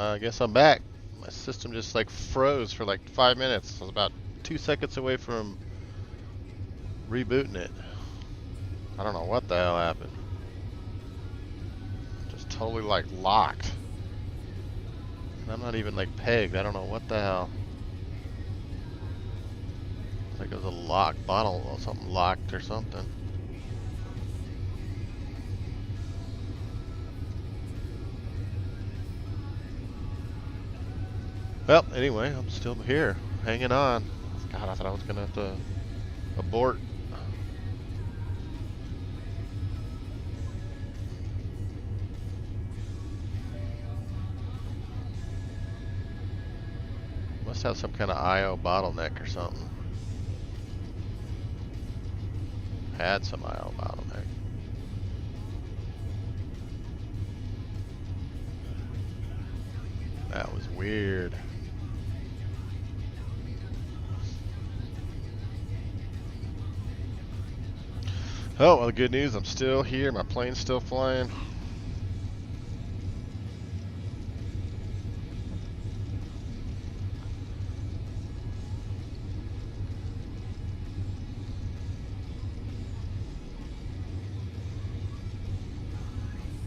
I guess I'm back. My system just like froze for like 5 minutes. I was about 2 seconds away from rebooting it. I don't know what the hell happened. Just totally like locked. And I'm not even like pegged. I don't know what the hell. It's like it was a locked bottle or something locked or something. Well, anyway, I'm still here, hanging on. God, I thought I was gonna have to abort. Must have some kind of IO bottleneck or something. Had some IO bottleneck. That was weird. Oh, well, the good news, I'm still here. My plane's still flying.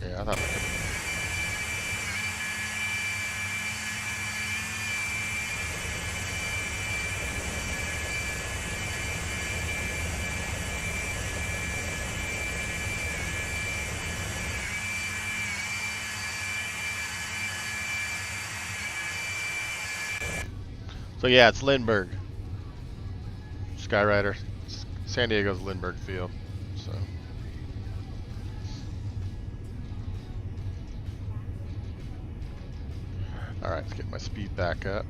Yeah, I thought I could. So yeah, it's Lindbergh. Skyrider. San Diego's Lindbergh Field. So. Alright, let's get my speed back up.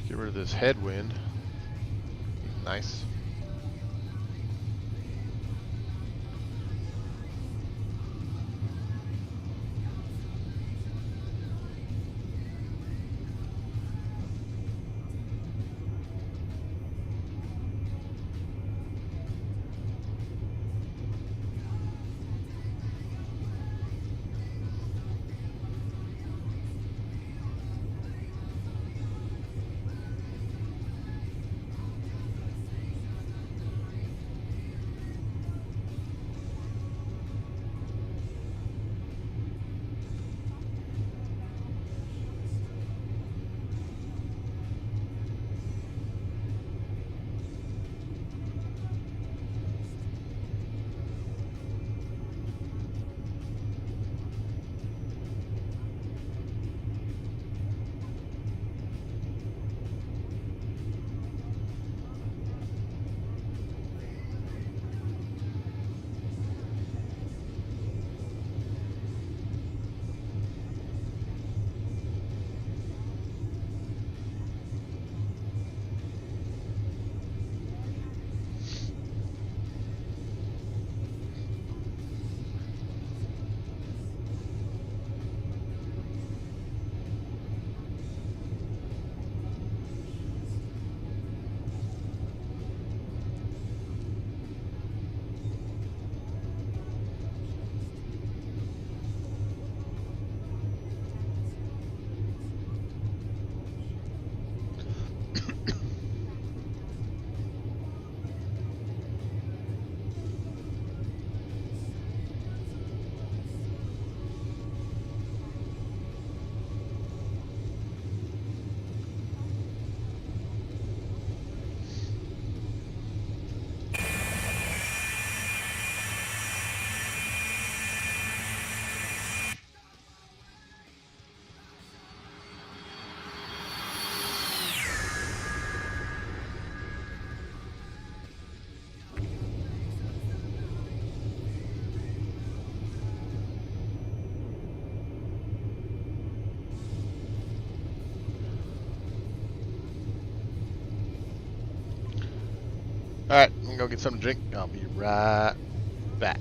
Get rid of this headwind. Nice. Alright, I'm gonna go get something to drink. I'll be right back.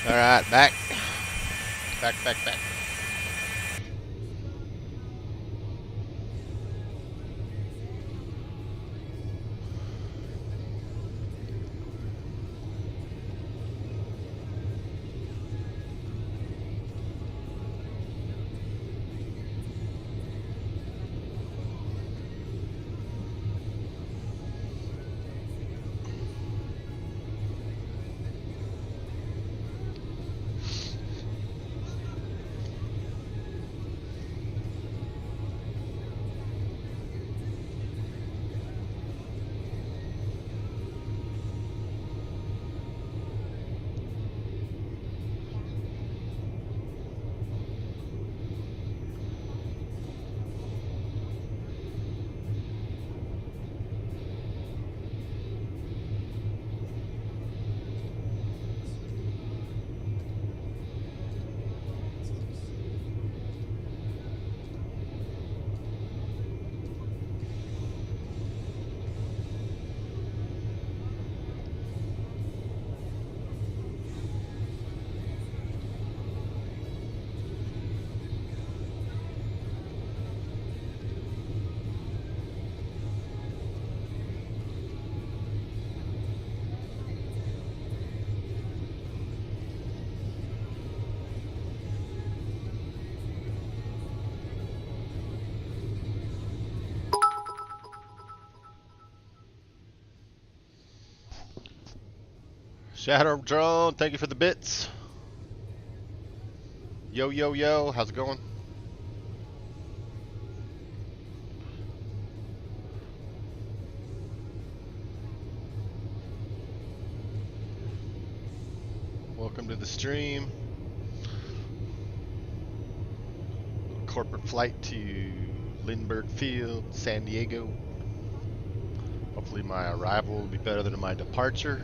Alright, back. Back. Shadow Drone, thank you for the bits. Yo, how's it going? Welcome to the stream. Corporate flight to Lindbergh Field, San Diego. Hopefully my arrival will be better than my departure.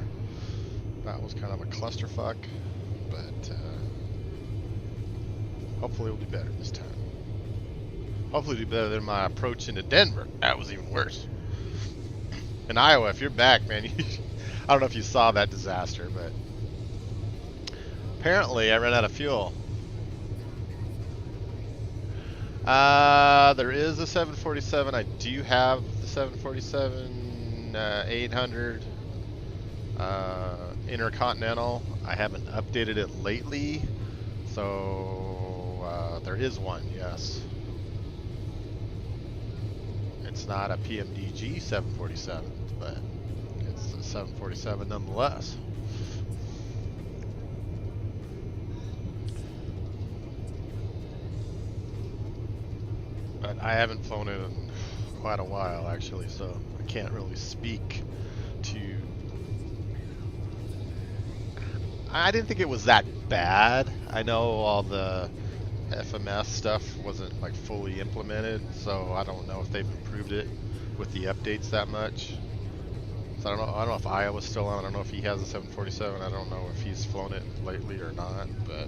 That was kind of a clusterfuck, but hopefully it'll be better this time. Hopefully it'll be better than my approach into Denver. That was even worse. In Iowa, if you're back, man, I don't know if you saw that disaster, but apparently I ran out of fuel. There is a 747. I do have the 747 800 Intercontinental. I haven't updated it lately, so there is one, yes. It's not a PMDG 747, but it's a 747 nonetheless. But I haven't flown it in quite a while, actually, so I can't really speak to... I didn't think it was that bad. I know all the FMS stuff wasn't like fully implemented, so I don't know if they've improved it with the updates that much. So I don't know if Iowa's still on. I don't know if he has a 747. I don't know if he's flown it lately or not, but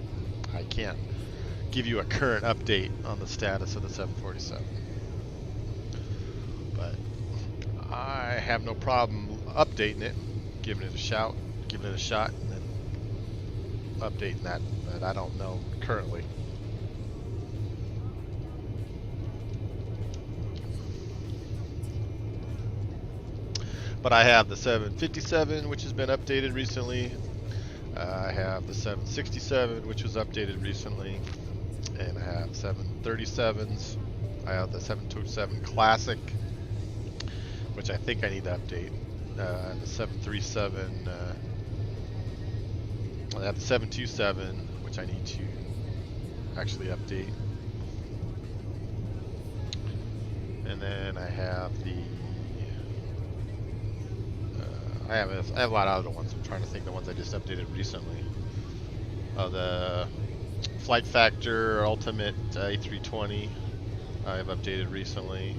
I can't give you a current update on the status of the 747. But I have no problem updating it, giving it a shot, and then updating that, but I don't know currently. But I have the 757, which has been updated recently. I have the 767, which was updated recently. And I have 737s. I have the 727 Classic, which I think I need to update. The 737, I have the 727, which I need to actually update. And then I have the I have a lot of other ones. I'm trying to think of the ones I just updated recently. The Flight Factor Ultimate A320 I have updated recently.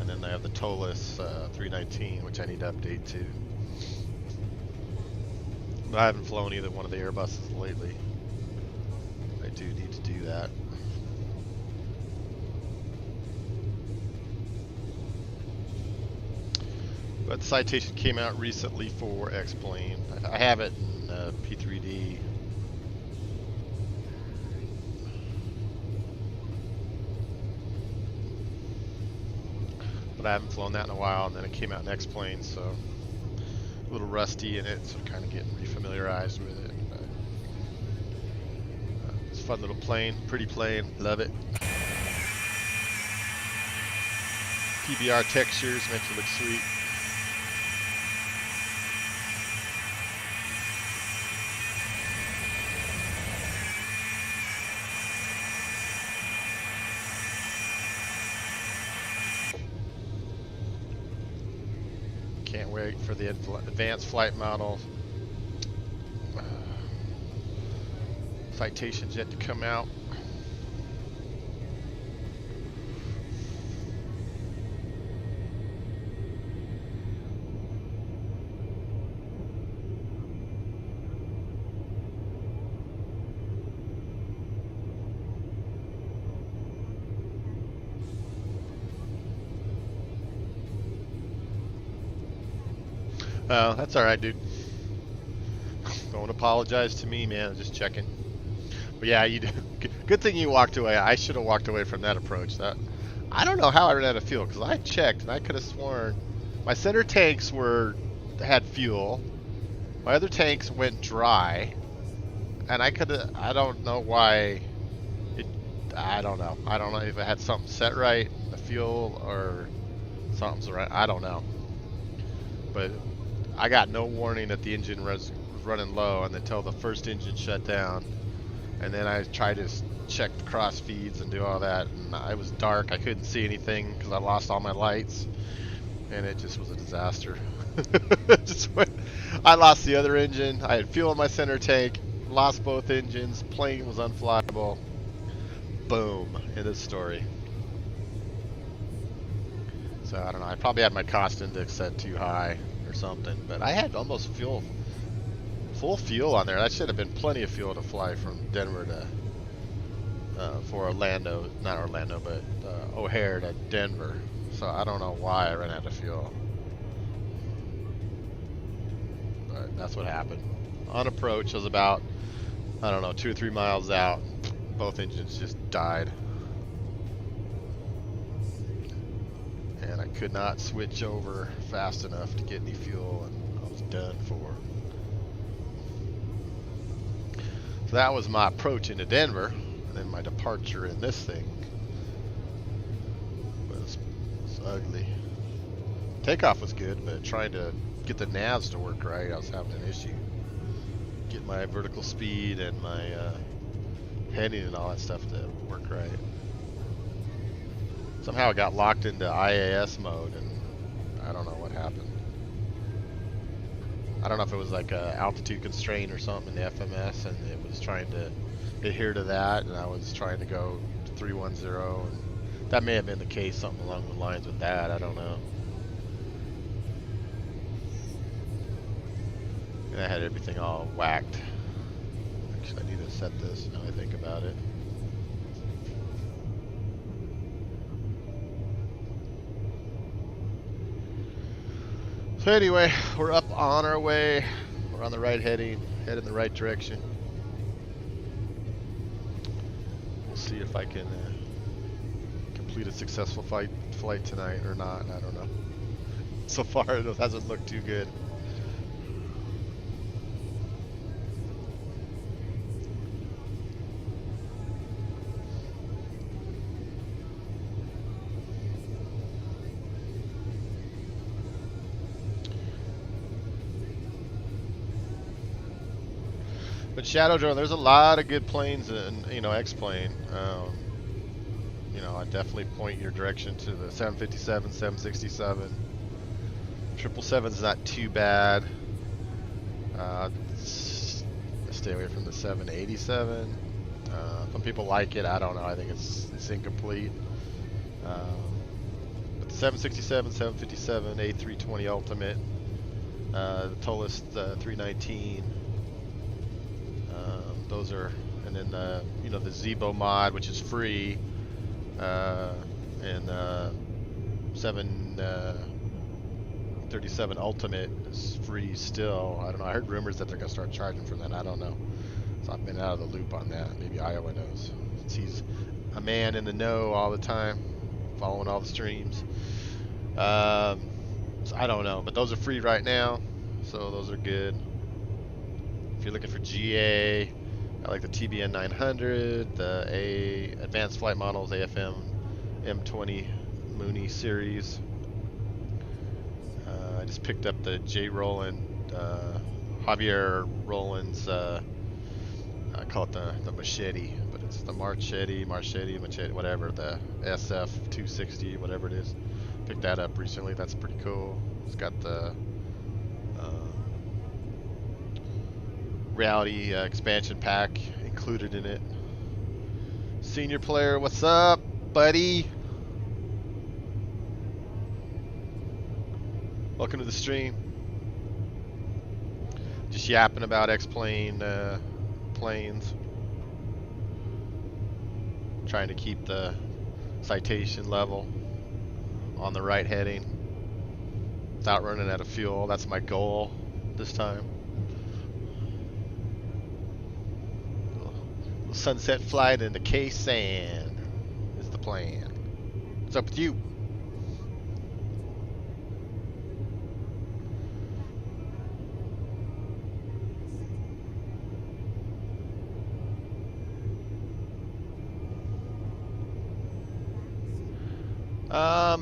And then I have the TOLUS 319, which I need to update too. But I haven't flown either one of the Airbuses lately. I do need to do that. But the citation came out recently for X-Plane. I have it in P3D, but I haven't flown that in a while, and then it came out in X-Plane, so a little rusty in it, so kind of getting refamiliarized with it. But, it's a fun little plane, pretty plane, love it. PBR textures makes it look sweet. Can't wait for the advanced flight model. Citation's yet to come out. Oh, that's alright, dude. Don't apologize to me, man. Just checking. But yeah, you do. Good thing you walked away. I should have walked away from that approach. I don't know how I ran out of fuel, because I checked and I could have sworn my center tanks had fuel. My other tanks went dry, and I don't know why. I don't know. I don't know if I had something set right, the fuel, or something's right. I don't know. But I got no warning that the engine was running low until the first engine shut down, and then I tried to check the cross feeds and do all that, and it was dark. I couldn't see anything because I lost all my lights, and it just was a disaster. I lost the other engine. I had fuel in my center tank, lost both engines, plane was unflyable. Boom, end of story. So I don't know, I probably had my cost index set too high or something, but I had almost full fuel on there. That should have been plenty of fuel to fly from Denver to for Orlando, not Orlando, but O'Hare to Denver. So I don't know why I ran out of fuel, but that's what happened. On approach, I was about, I don't know, 2 or 3 miles out. Both engines just died. And I could not switch over fast enough to get any fuel, and I was done for. So that was my approach into Denver, and then my departure in this thing was ugly. Takeoff was good, but trying to get the navs to work right, I was having an issue. Get my vertical speed and my heading and all that stuff to work right. Somehow it got locked into IAS mode, and I don't know what happened. I don't know if it was like a altitude constraint or something in the FMS, and it was trying to adhere to that, and I was trying to go to 310, and that may have been the case, something along the lines with that, I don't know. And I had everything all whacked. Actually, I need to set this now I think about it. So anyway, we're up on our way. We're on the right heading, head in the right direction. We'll see if I can complete a successful flight tonight or not. I don't know. So far, it hasn't looked too good. But Shadow Drone, there's a lot of good planes in, X-Plane. I definitely point your direction to the 757, 767. 777's not too bad. Stay away from the 787. Some people like it. I don't know. I think it's incomplete. But the 767, 757, A320 Ultimate, the Tolis 319. Those are, and then the Zebo mod, which is free, and 737 Ultimate is free still. I don't know. I heard rumors that they're gonna start charging for that. I don't know. So I've been out of the loop on that. Maybe Iowa knows. He's a man in the know all the time, following all the streams. So I don't know, but those are free right now, so those are good. If you're looking for GA, I like the TBN 900, the Advanced Flight Models AFM M20 Mooney series. I just picked up the J. Rowland, Javier Rowland's, I call it the machete, but it's the machete, whatever, the SF260, whatever it is. Picked that up recently. That's pretty cool. It's got the reality expansion pack included in it. Senior player, what's up, buddy? Welcome to the stream. Just yapping about X-plane planes. Trying to keep the citation level on the right heading without running out of fuel. That's my goal this time. Little sunset flight into K-Sand is the plan. What's up with you?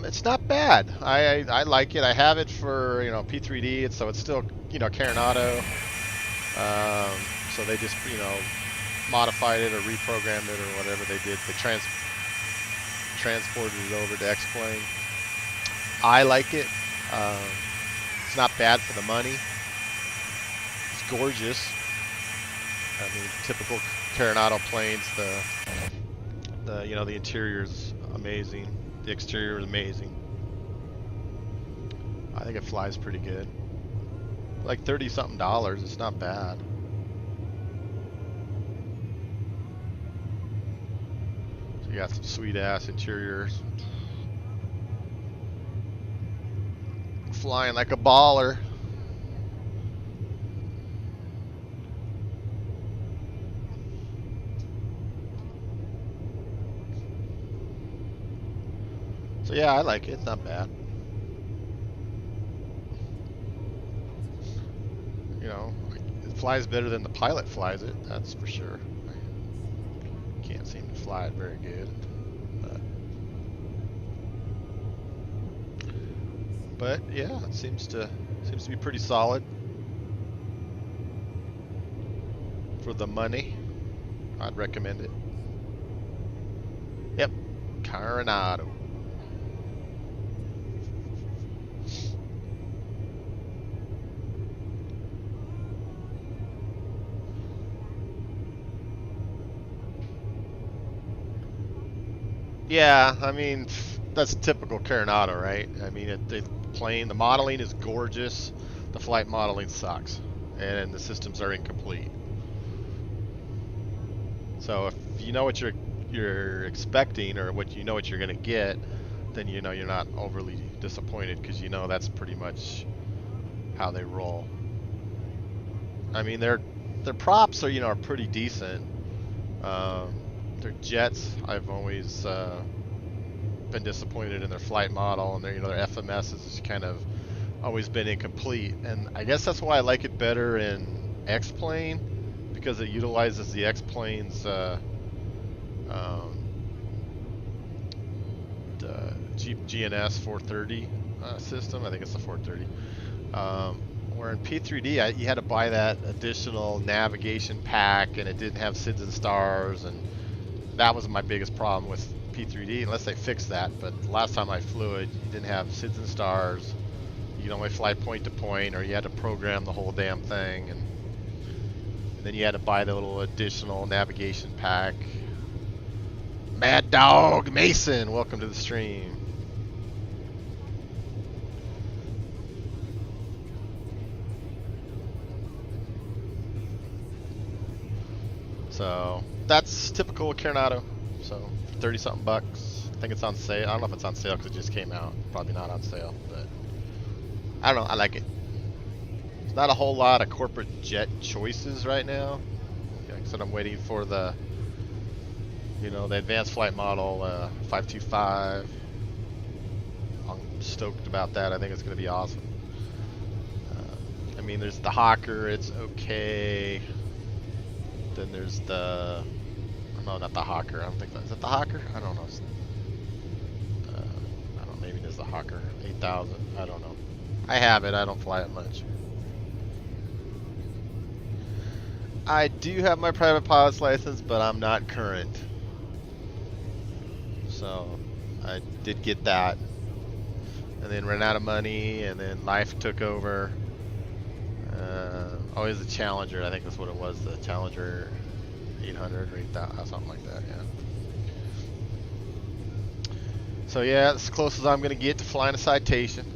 It's not bad. I like it. I have it for, you know, P3D, and so it's still, you know, Carenado. So they just, you know, modified it or reprogrammed it or whatever they did. They transported it over to X-plane. I like it. It's not bad for the money. It's gorgeous. I mean, typical Carenado planes. The you know, the interior is amazing. The exterior is amazing. I think it flies pretty good. Like $30-something. It's not bad. So you got some sweet ass interiors. Flying like a baller. So yeah, I like it. It's not bad. You know, it flies better than the pilot flies it. That's for sure. I can't seem to fly it very good. But yeah, it seems to be pretty solid for the money. I'd recommend it. Yep, Carenado. Yeah, I mean, that's typical Carenado, right? I mean, the modeling is gorgeous. The flight modeling sucks, and the systems are incomplete. So if you know what you're expecting, or what you know what you're going to get, then you know you're not overly disappointed, because you know that's pretty much how they roll. I mean, their props are, you know, are pretty decent. Their jets, I've always been disappointed in their flight model, and their, you know, their FMS has kind of always been incomplete. And I guess that's why I like it better in X-plane, because it utilizes the X-plane's the GNS 430 system. I think it's the 430. Where in P3D, you had to buy that additional navigation pack, and it didn't have SIDS and stars, and that was my biggest problem with P3D, unless they fixed that. But the last time I flew it, you didn't have SIDS and stars. You could only fly point to point, or you had to program the whole damn thing, and then you had to buy the little additional navigation pack. Mad Dog Mason, welcome to the stream. So that's typical Carenado. So 30-something bucks. I think it's on sale. I don't know if it's on sale because it just came out. Probably not on sale, but I don't know. I like it. There's not a whole lot of corporate jet choices right now. Like I said, I'm waiting for the, you know, the advanced flight model 525. stoked about that. I think it's going to be awesome. I mean, there's the Hawker. It's okay. Then there's the... No, not the Hawker. I don't think that... Is it the Hawker? I don't know. I don't know. Maybe there's the Hawker. 8000. I don't know. I have it. I don't fly it much. I do have my private pilot's license, but I'm not current. So I did get that, and then ran out of money, and then life took over. Always the Challenger, I think that's what it was, the Challenger 800 or 8000, something like that, yeah. So yeah, it's as close as I'm gonna get to flying a Citation,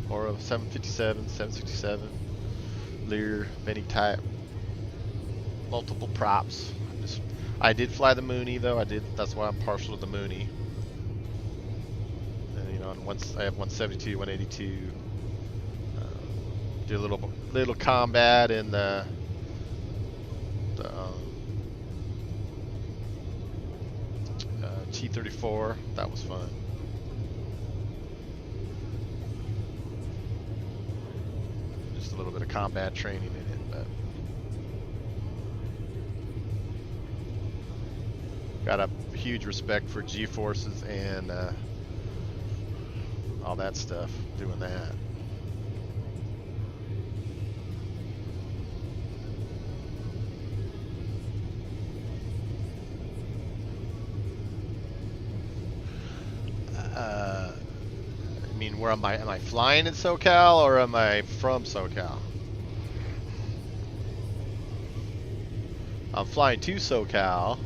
or a 757, 767, Lear, mini type, multiple props. I did fly the Mooney though. That's why I'm partial to the Mooney. And you know, and once I have 172, 182. Did a little combat in the T-34. That was fun. Just a little bit of combat training in it, but got a huge respect for G-forces and all that stuff, doing that. I mean, where am I? Am I flying in SoCal or am I from SoCal? I'm flying to SoCal.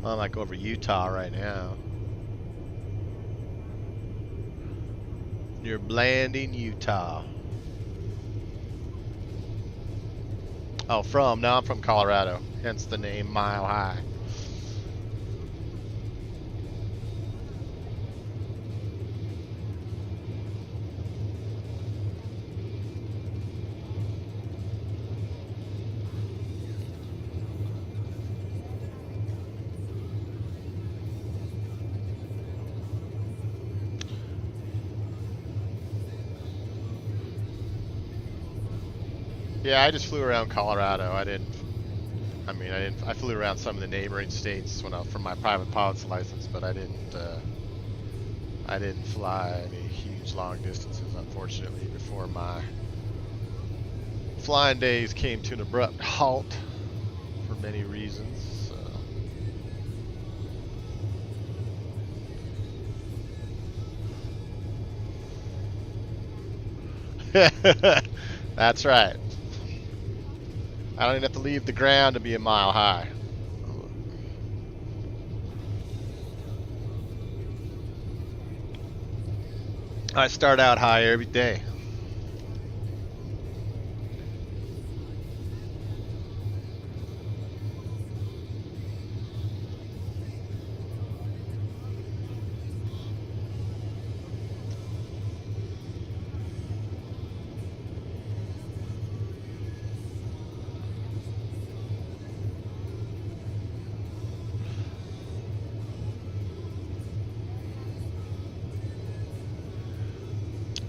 I'm like over Utah right now. Near Blanding, Utah. Oh, now I'm from Colorado, hence the name Mile High. Yeah, I just flew around Colorado. I flew around some of the neighboring states from my private pilot's license, but I didn't fly any huge long distances, unfortunately, before my flying days came to an abrupt halt for many reasons. So. That's right. I don't even have to leave the ground to be a mile high. I start out high every day.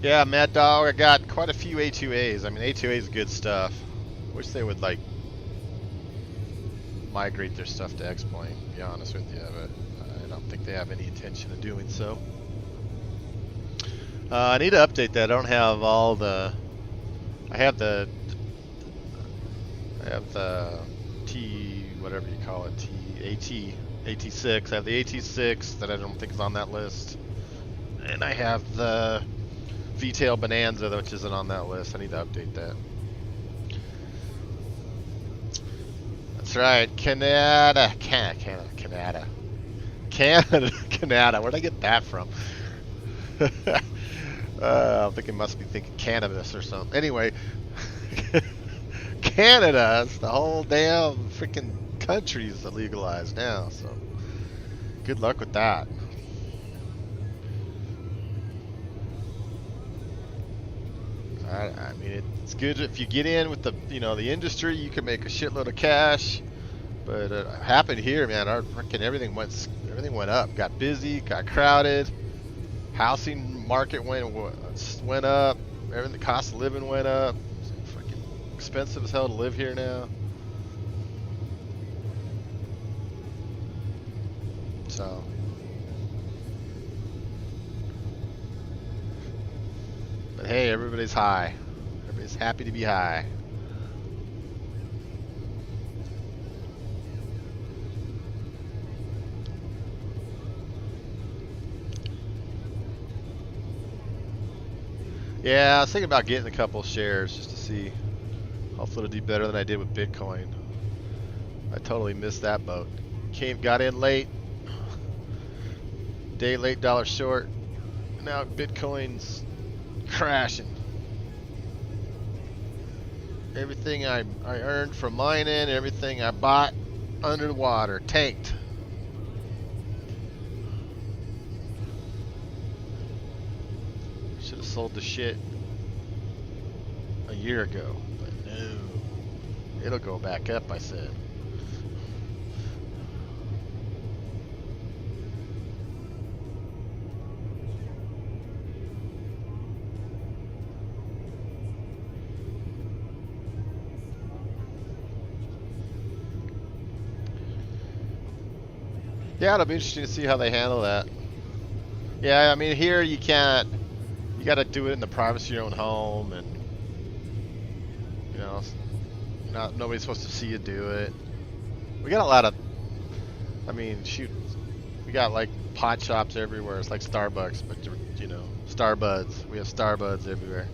Yeah, Mad Dog, I got quite a few A2As. I mean, A2A is good stuff. Wish they would, like, migrate their stuff to X-Plane, to be honest with you, but I don't think they have any intention of doing so. I need to update that. I don't have all the... I have the T, whatever you call it, AT6. I have the AT6 that I don't think is on that list. And I have the V-tail Bonanza, which isn't on that list. I need to update that. That's right, Canada. Where'd I get that from? I think it must be thinking cannabis or something. Anyway, Canada is the whole damn freaking countries legalized now, so good luck with that. I mean, it's good if you get in with the, the industry. You can make a shitload of cash. But it happened here, man. Our freaking everything went up. Got busy, got crowded. Housing market went up. Everything, the cost of living went up. It's freaking expensive as hell to live here now. So, but hey, everybody's high. Everybody's happy to be high. Yeah, I was thinking about getting a couple shares just to see. Hopefully it'll do better than I did with Bitcoin. I totally missed that boat. Got in late. Day late, dollar short. Now Bitcoin's crashing. Everything I earned from mining, everything I bought under the water, tanked. Should have sold the shit a year ago, but no. It'll go back up, I said. Yeah, it'll be interesting to see how they handle that. Yeah, I mean, here you can't. You got to do it in the privacy of your own home, and nobody's supposed to see you do it. We got a lot of. I mean, shoot, we got like pot shops everywhere. It's like Starbucks, but Starbuds. We have Starbuds everywhere.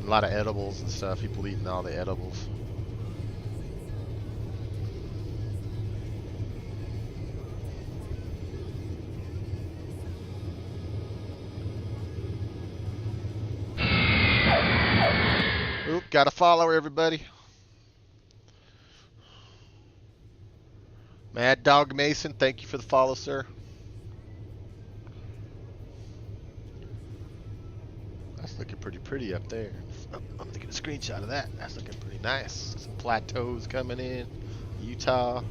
A lot of edibles and stuff. People eating all the edibles. Got a follower, everybody. Mad Dog Mason, thank you for the follow, sir. That's looking pretty up there. I'm taking a screenshot of that. That's looking pretty nice. Some plateaus coming in. Utah.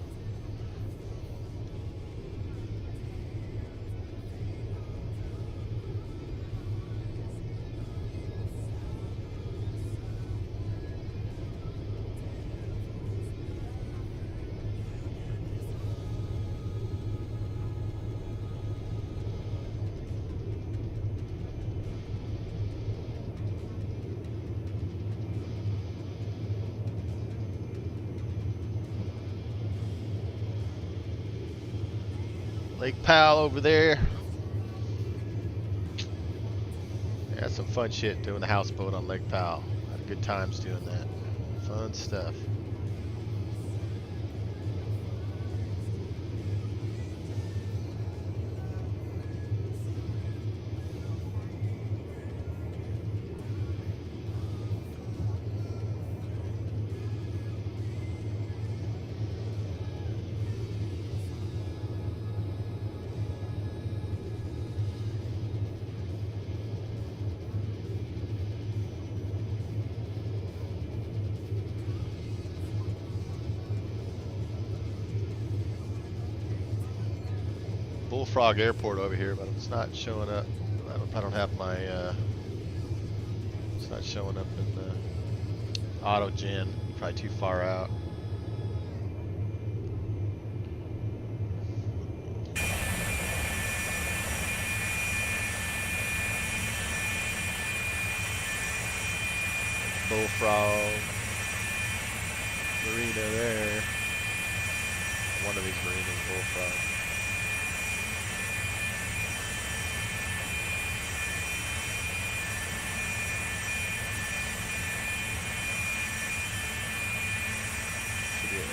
Lake Powell over there. Yeah, that's some fun shit doing the houseboat on Lake Powell. Had good times doing that. Fun stuff. Bullfrog Airport over here, but it's not showing up. I don't have my. It's not showing up in the auto gen. Probably too far out. Bullfrog Marina there. One of these marinas, Bullfrog.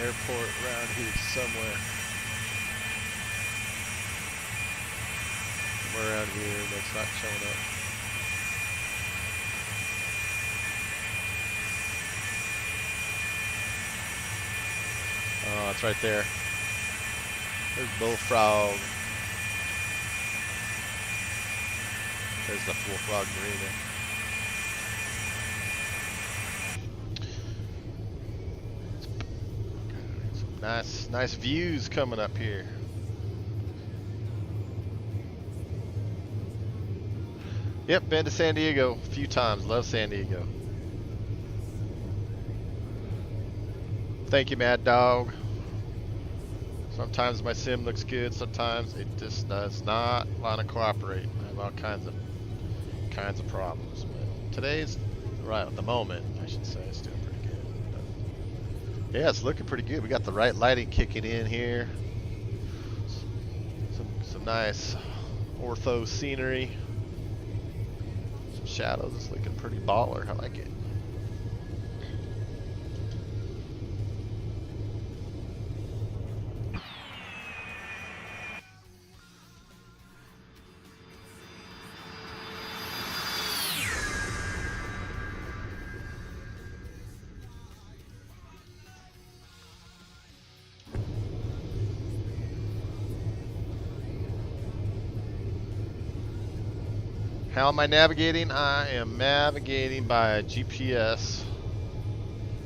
Airport around here somewhere. Somewhere around here, but it's not showing up. Oh, it's right there. There's Bullfrog. There's the Bullfrog Marina. Some nice views coming up here. Yep, been to San Diego a few times. Love San Diego. Thank you, Mad Dog. Sometimes my sim looks good, sometimes it just does not want to cooperate. I have all kinds of problems. But today's right at the moment, I should say, it's doing pretty good. But yeah, it's looking pretty good. We got the right lighting kicking in here. Some nice ortho scenery. Some shadows. It's looking pretty baller. I like it. How am I navigating? I am navigating by GPS.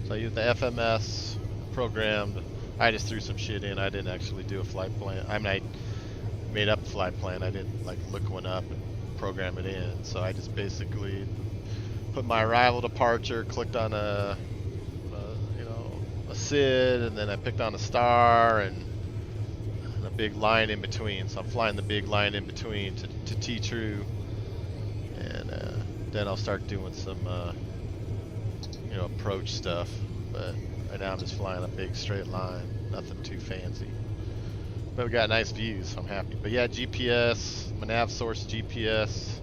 So I use the FMS programmed. I just threw some shit in. I didn't actually do a flight plan. I mean, I made up a flight plan. I didn't like look one up and program it in. So I just basically put my arrival departure, clicked on a SID, and then I picked on a star and a big line in between. So I'm flying the big line in between to T-True. And then I'll start doing some, approach stuff. But right now I'm just flying a big straight line, nothing too fancy. But we got nice views, so I'm happy. But yeah, GPS, my nav source GPS.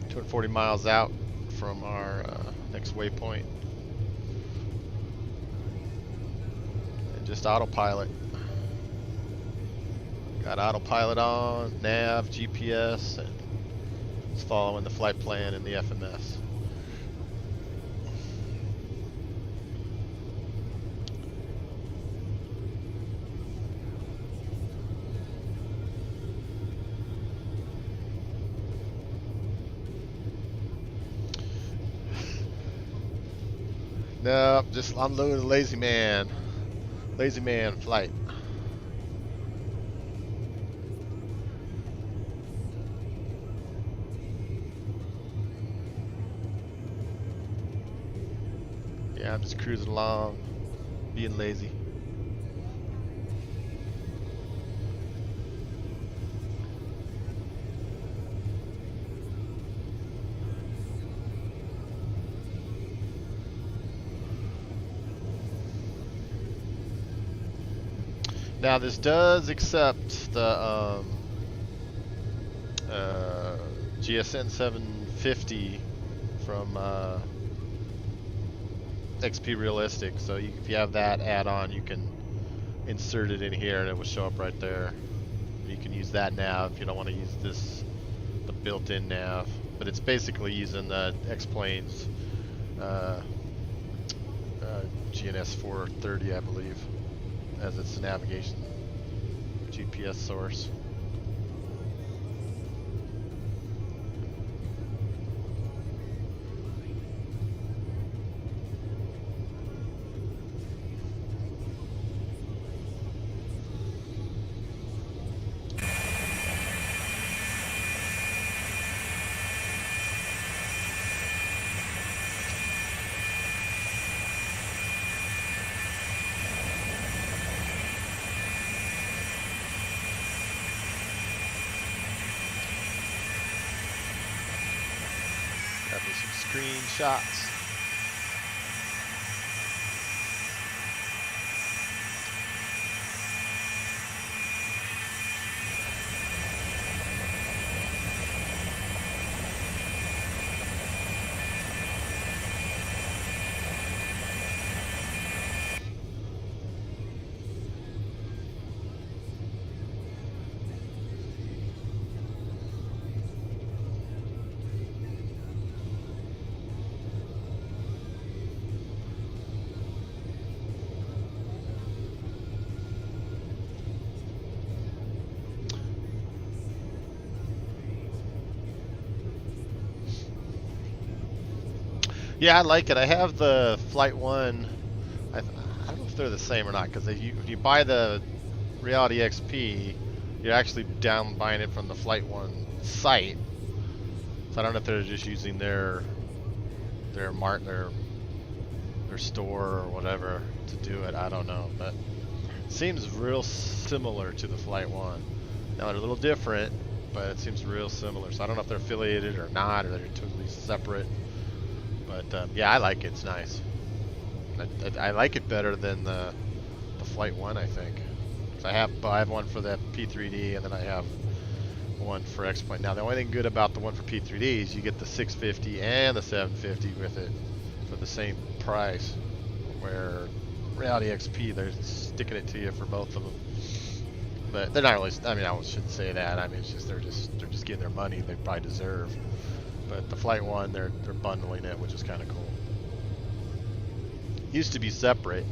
240 miles out from our next waypoint. And just autopilot. Got autopilot on, nav, GPS, and it's following the flight plan in the FMS. No, just unloaded a Lazy Man flight. Yeah, I'm just cruising along, being lazy. Now this does accept the GSN 750 from XP Realistic, so if you have that add-on, you can insert it in here and it will show up right there. You can use that nav if you don't want to use the built-in nav, but it's basically using the X-Planes GNS 430, I believe, as its navigation GPS source. Got me some screenshots. Yeah, I like it. I have the Flight 1. I don't know if they're the same or not, because if you buy the Reality XP, you're actually down buying it from the Flight 1 site. So I don't know if they're just using their store or whatever to do it. I don't know, but it seems real similar to the Flight 1. Now they're a little different, but it seems real similar. So I don't know if they're affiliated or not, or they're totally separate. But yeah, I like it. It's nice. I like it better than the Flight 1, I think. So I have one for the P3D, and then I have one for X-Point. Now the only thing good about the one for P3D is you get the 650 and the 750 with it for the same price, where Reality XP, they're sticking it to you for both of them. But they're not really, I mean, I shouldn't say that. I mean, it's just they're just getting their money they probably deserve. But the Flight 1, they're bundling it, which is kind of cool. Used to be separate,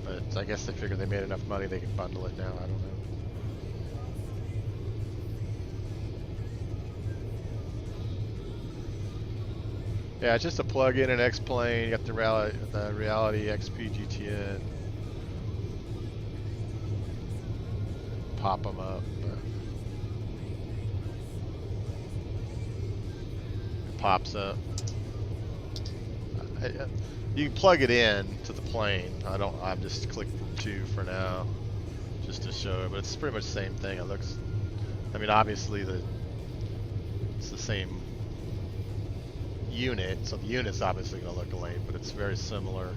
but I guess they figured they made enough money they can bundle it now. I don't know. Yeah, it's just a plug-in and X-Plane. You got the Reality XP GTN. Pop them up. It pops up. You can plug it in to the plane. I'm just clicking 2 for now, just to show it. But it's pretty much the same thing. It looks. I mean, obviously it's the same unit, so the unit's obviously going to look lame, but it's very similar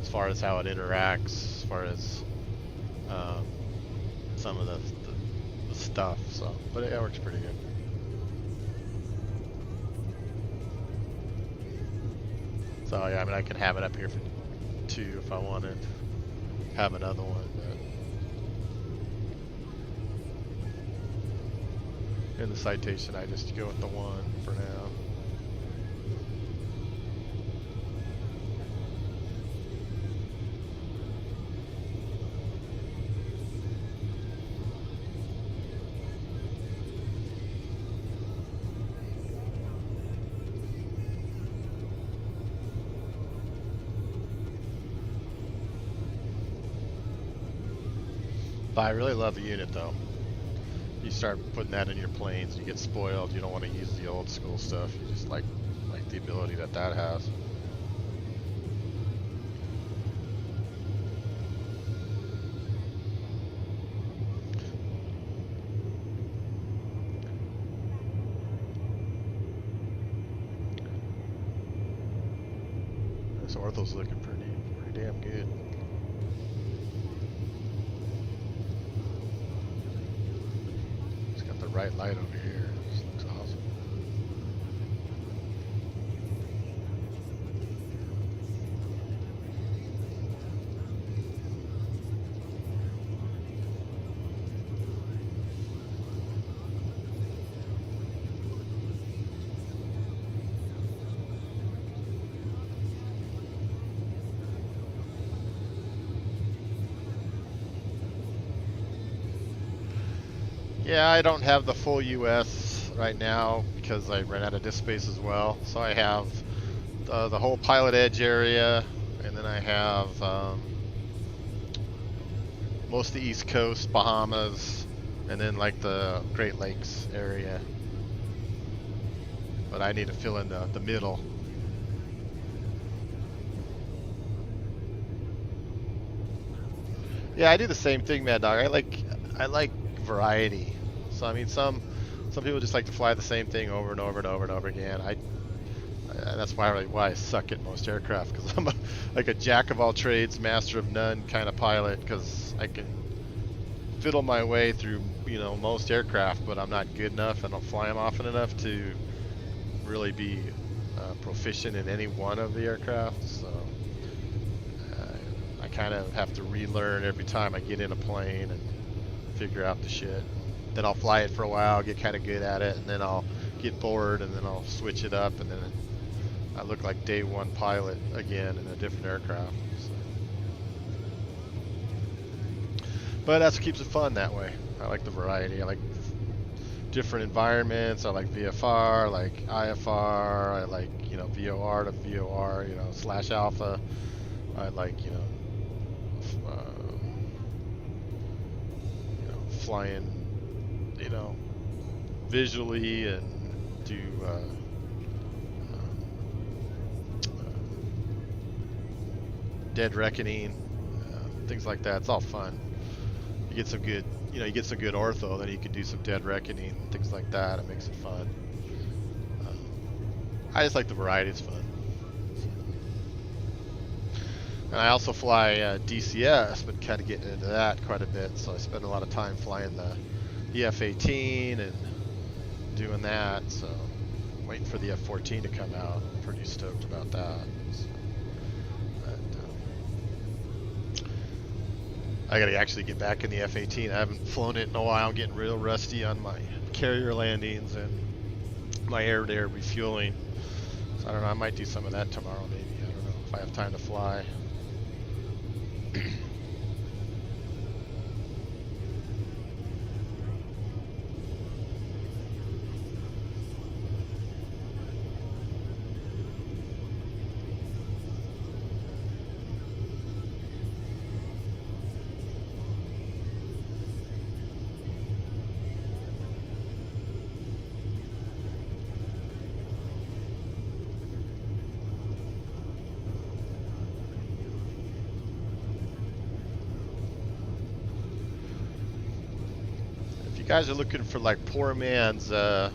as far as how it interacts, as far as some of the stuff. So, but it works pretty good. So yeah, I mean, I can have it up here for 2 if I wanted. Have another one, but in the citation, I just go with the 1 for now. But I really love the unit, though. You start putting that in your planes, you get spoiled. You don't want to use the old school stuff. You just like the ability that has. This ortho's looking pretty damn good. Right light over here. This looks awesome. Yeah, I don't have the full US right now because I ran out of disk space as well. So I have the whole Pilot Edge area, and then I have most of the East Coast, Bahamas, and then like the Great Lakes area. But I need to fill in the middle. Yeah, I do the same thing, Mad Dog. I like variety. So I mean, some people just like to fly the same thing over and over and over and over again. That's why I suck at most aircraft, because I'm like a jack of all trades, master of none kind of pilot, because I can fiddle my way through most aircraft, but I'm not good enough. I don't fly them often enough to really be proficient in any one of the aircraft. So I kind of have to relearn every time I get in a plane and figure out the shit. Then I'll fly it for a while, get kind of good at it, and then I'll get bored, and then I'll switch it up, and then I look like day one pilot again in a different aircraft. So. But that's what keeps it fun that way. I like the variety. I like different environments. I like VFR, I like IFR, I like, you know, VOR to VOR, you know, slash alpha. I like, you know, flying, you know, visually and do dead reckoning, things like that. It's all fun. You get some good, you know, you get some good ortho, then you can do some dead reckoning, things like that. It makes it fun. I just like the variety. It's fun. And I also fly DCS, but kind of getting into that quite a bit. So I spend a lot of time flying the F-18 and doing that. So I'm waiting for the F-14 to come out. I'm pretty stoked about that. So, but, I gotta actually get back in the F-18. I haven't flown it in a while. I'm getting real rusty on my carrier landings and my air-to-air refueling. So I don't know. I might do some of that tomorrow, maybe. I don't know if I have time to fly. Guys are looking for like poor man's trying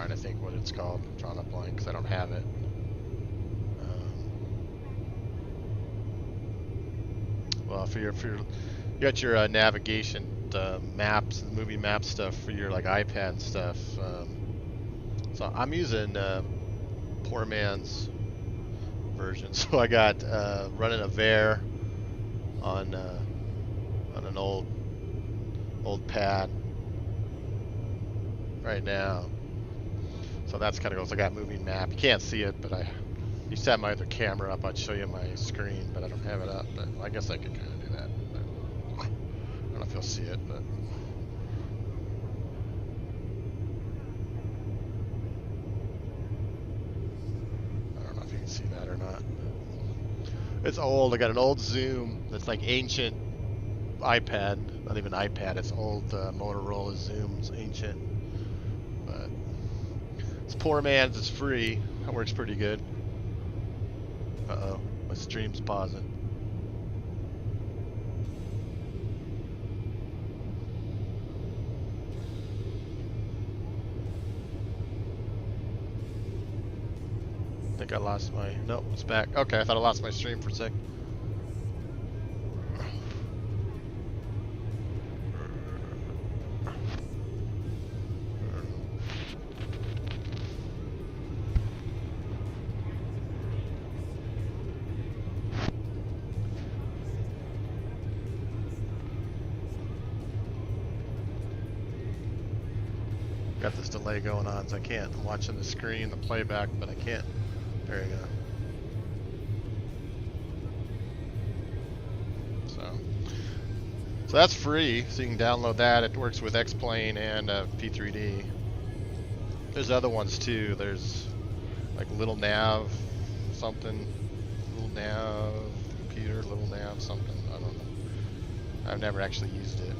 to think what it's called. I'm drawing a blank because I don't have it. Well, you got your navigation maps and movie map stuff for your like iPad and stuff. So I'm using poor man's version. So I got running a VAR on an old pad right now. So that's kind of goes. I got moving map. You can't see it, but I used to have my other camera up. I'd show you my screen, but I don't have it up. But I guess I could kind of do that. But I don't know if you'll see it, but. See that or not? It's old. I got an old Zoom that's like ancient iPad. Not even iPad. It's old Motorola Zoom. It's ancient, but it's poor man's. It's free. That works pretty good. Uh-oh, my stream's pausing. I think I lost my, nope, it's back. Okay, I thought I lost my stream for a sec. Got this delay going on, so I can't. I'm watching the screen, the playback, but I can't. There you go. So that's free, so you can download that. It works with X-Plane and P3D. There's other ones too. There's like Little Nav something, Little Nav computer, Little Nav something. I don't know. I've never actually used it.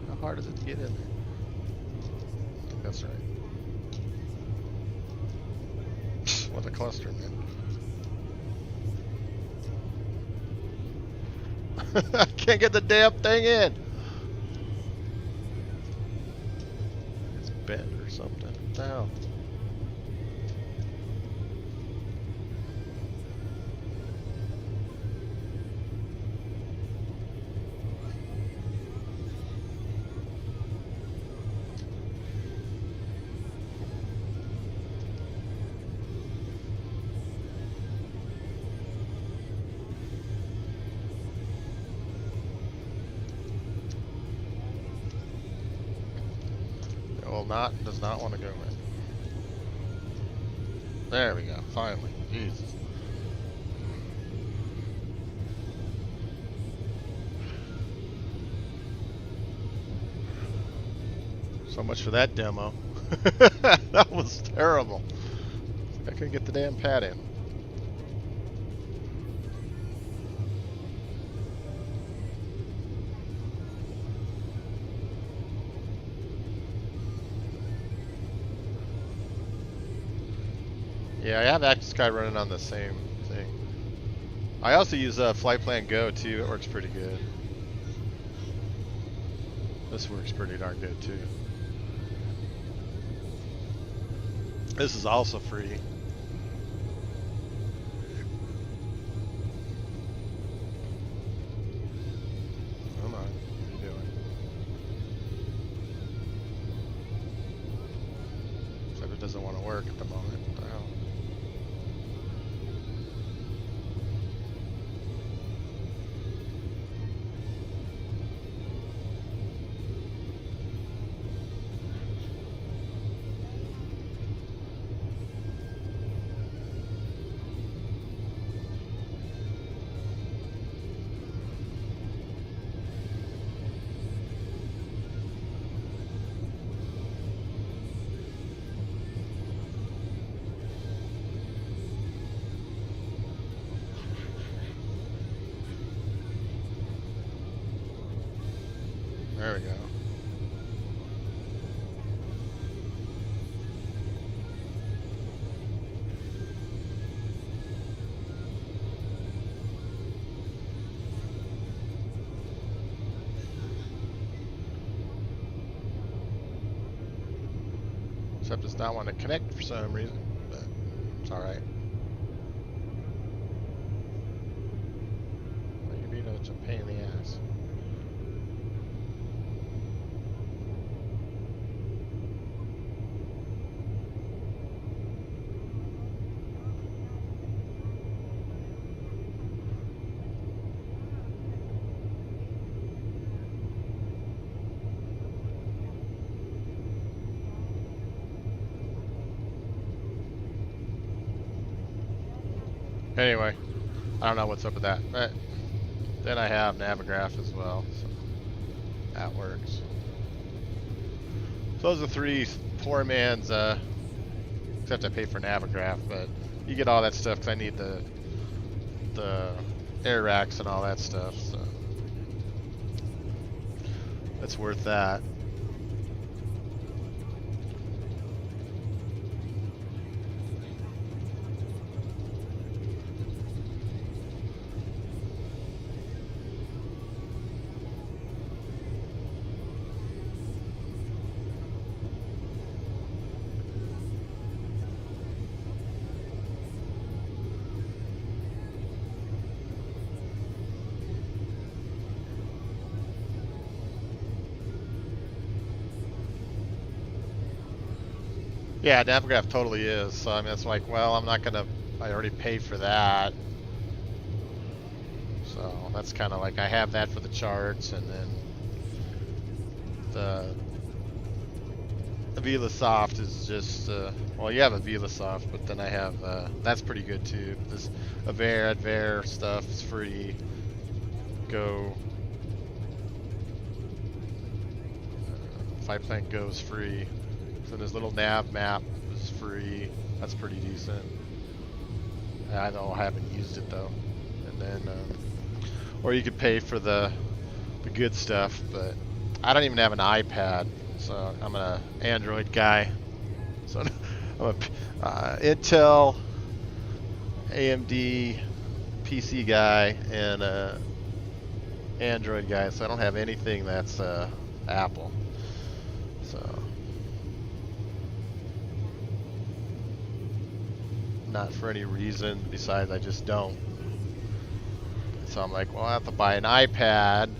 How hard is it to get in there? I think that's right. What a cluster, man. I can't get the damn thing in. It's bent or something. What the hell? Does not want to go in. There we go, finally. Jesus. So much for that demo. That was terrible. I couldn't get the damn pad in. Yeah, I have ActiveSky running on the same thing. I also use Flight Plan Go too. It works pretty good. This works pretty darn good too. This is also free. Come on, what are you doing? Except it doesn't want to work at the moment. What the hell? There we go. Except does not want to connect for some reason, but it's alright. Maybe it's a pain in the ass. Anyway, I don't know what's up with that, but then I have Navigraph as well, so that works. So those are three poor man's, except I pay for Navigraph, but you get all that stuff because I need the air racks and all that stuff, so it's worth that. Yeah, Navigraph totally is. So I mean, it's like, well, I'm not gonna. I already paid for that. So that's kind of like I have that for the charts, and then the VelaSoft is just. Well, you have a VelaSoft, but then I have that's pretty good too. This Advair stuff is free. Go. Flight Plan Go is free. So this little nav map is free. That's pretty decent. I know I haven't used it though. And then, or you could pay for the good stuff, but I don't even have an iPad, so I'm an Android guy. So I'm a Intel, AMD, PC guy, and a Android guy. So I don't have anything that's Apple. So. not for any reason besides I just don't. So I'm like, well, I have to buy an iPad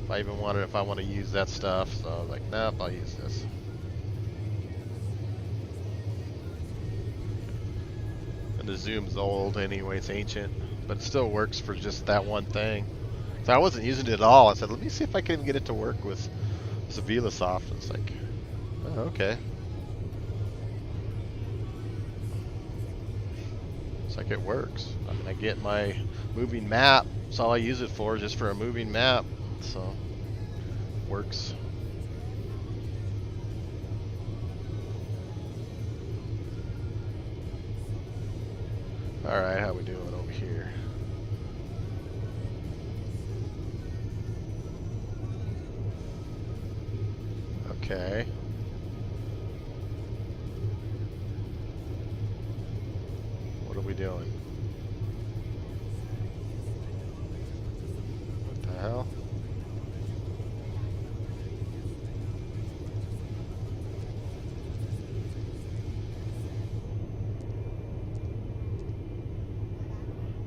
if I even want it, if I want to use that stuff. So I was like, nope, I'll use this. And the Zoom's old anyway, it's ancient, but it still works for just that one thing. So I wasn't using it at all. I said, let me see if I can even get it to work with VelaSoft. It's like, oh, okay. It's like it works. I mean, I get my moving map. That's all I use it for, just for a moving map. So, works. All right, how we doing over here? Okay. What are we doing? What the hell?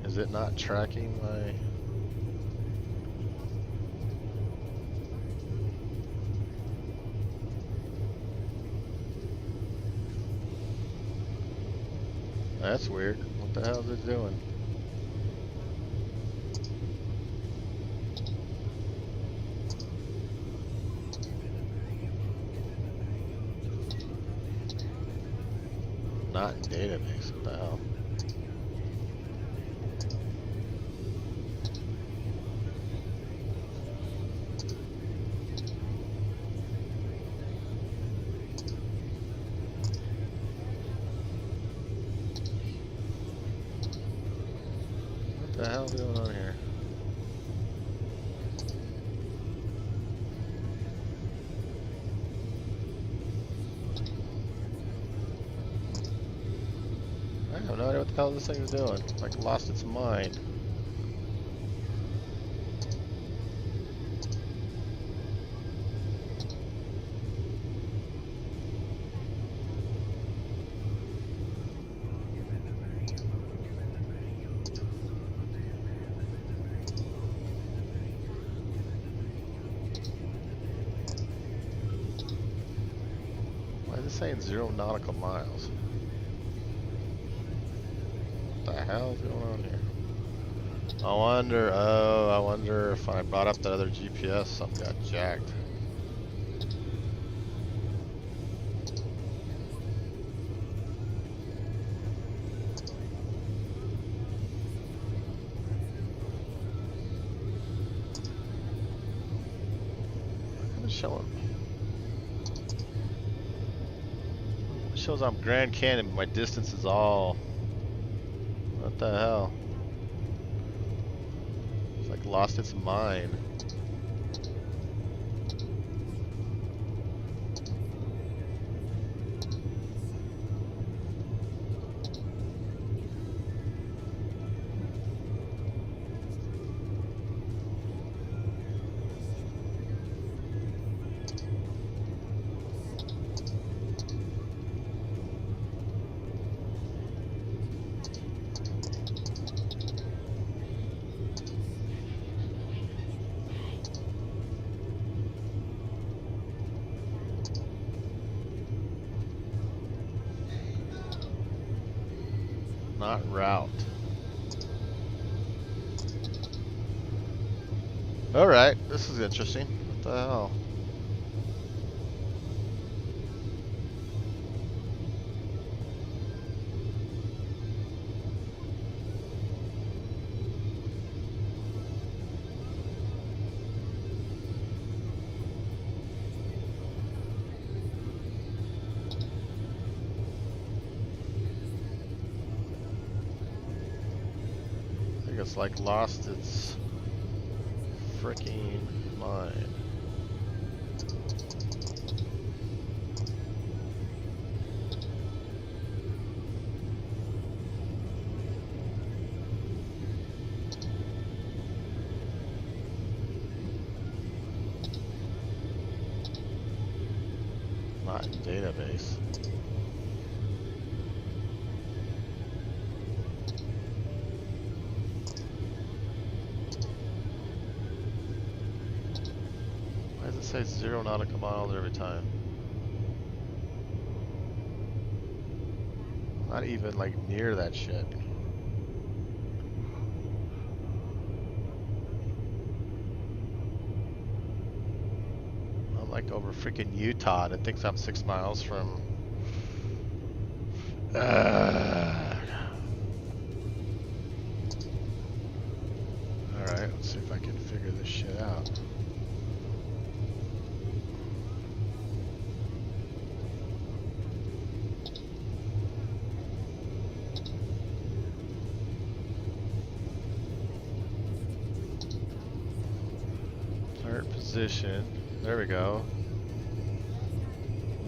Is it not tracking my... That's weird. What the hell is it doing? Not in database. What the hell? What the hell is going on here? I have no idea what the hell this thing is doing. Like, lost its mind. Why is it saying 0 nautical miles? What the hell is going on here? I wonder if I brought up that other GPS, something got jacked. It's showing. It shows I'm Grand Canyon, but my distance is all... What the hell? It's like lost its mind. Not route. Alright, this is interesting. What the hell? It's like lost its freaking mind. Not in database. say 0 nautical miles every time? Not even like near that shit. I'm like over freaking Utah and it thinks I'm 6 miles from. Alright, let's see if I can figure this shit out. Third position. There we go.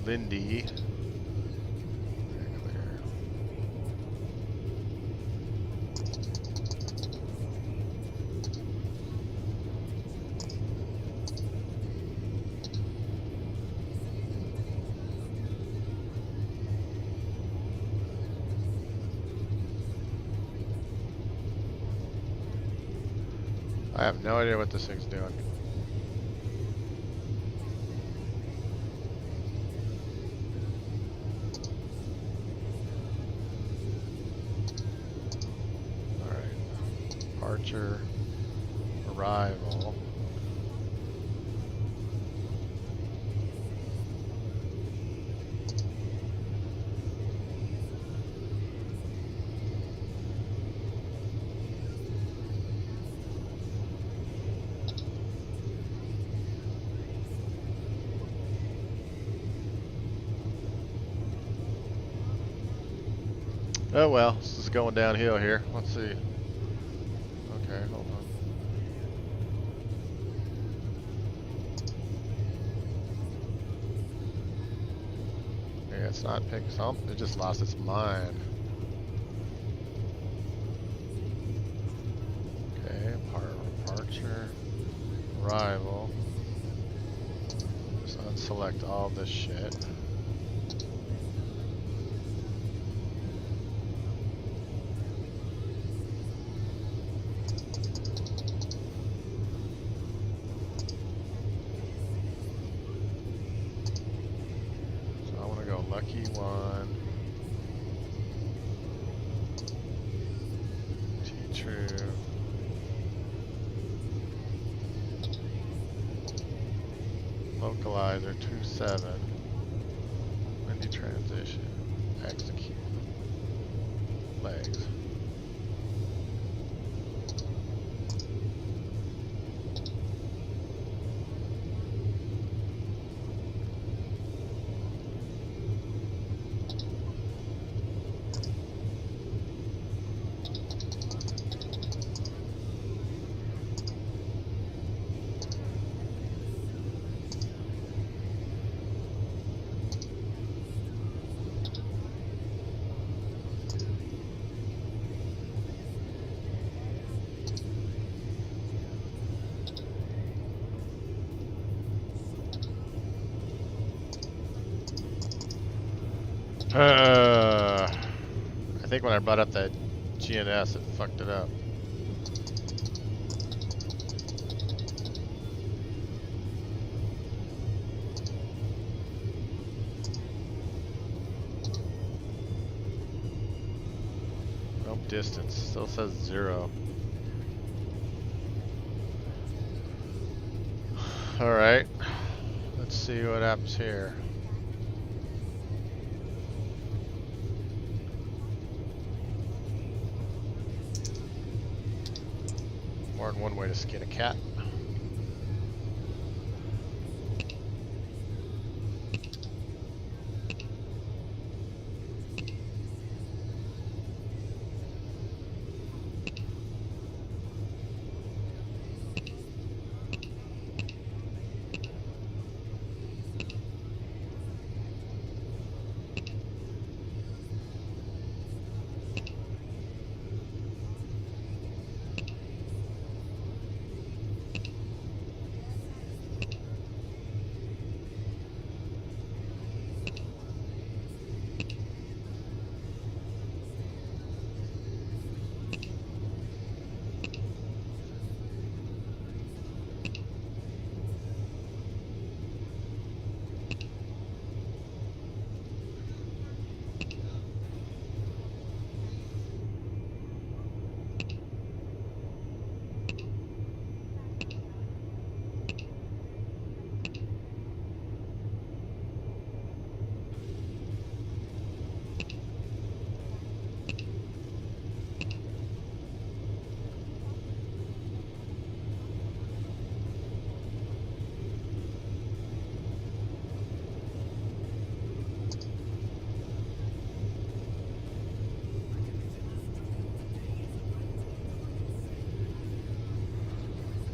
Lindy. I have no idea what this thing's doing. Alright. Departure. Arrival. Oh well, this is going downhill here. Let's see. Okay, hold on. Yeah, it's not picking something. It just lost its mind. Okay, departure, arrival. Just unselect all this shit. Lucky one. T-true. Localizer 27. Windy transition. Execute. Legs. I think when I brought up that GNS, it fucked it up. Nope, distance still says 0. All right, let's see what happens here. More than one way to skin a cat.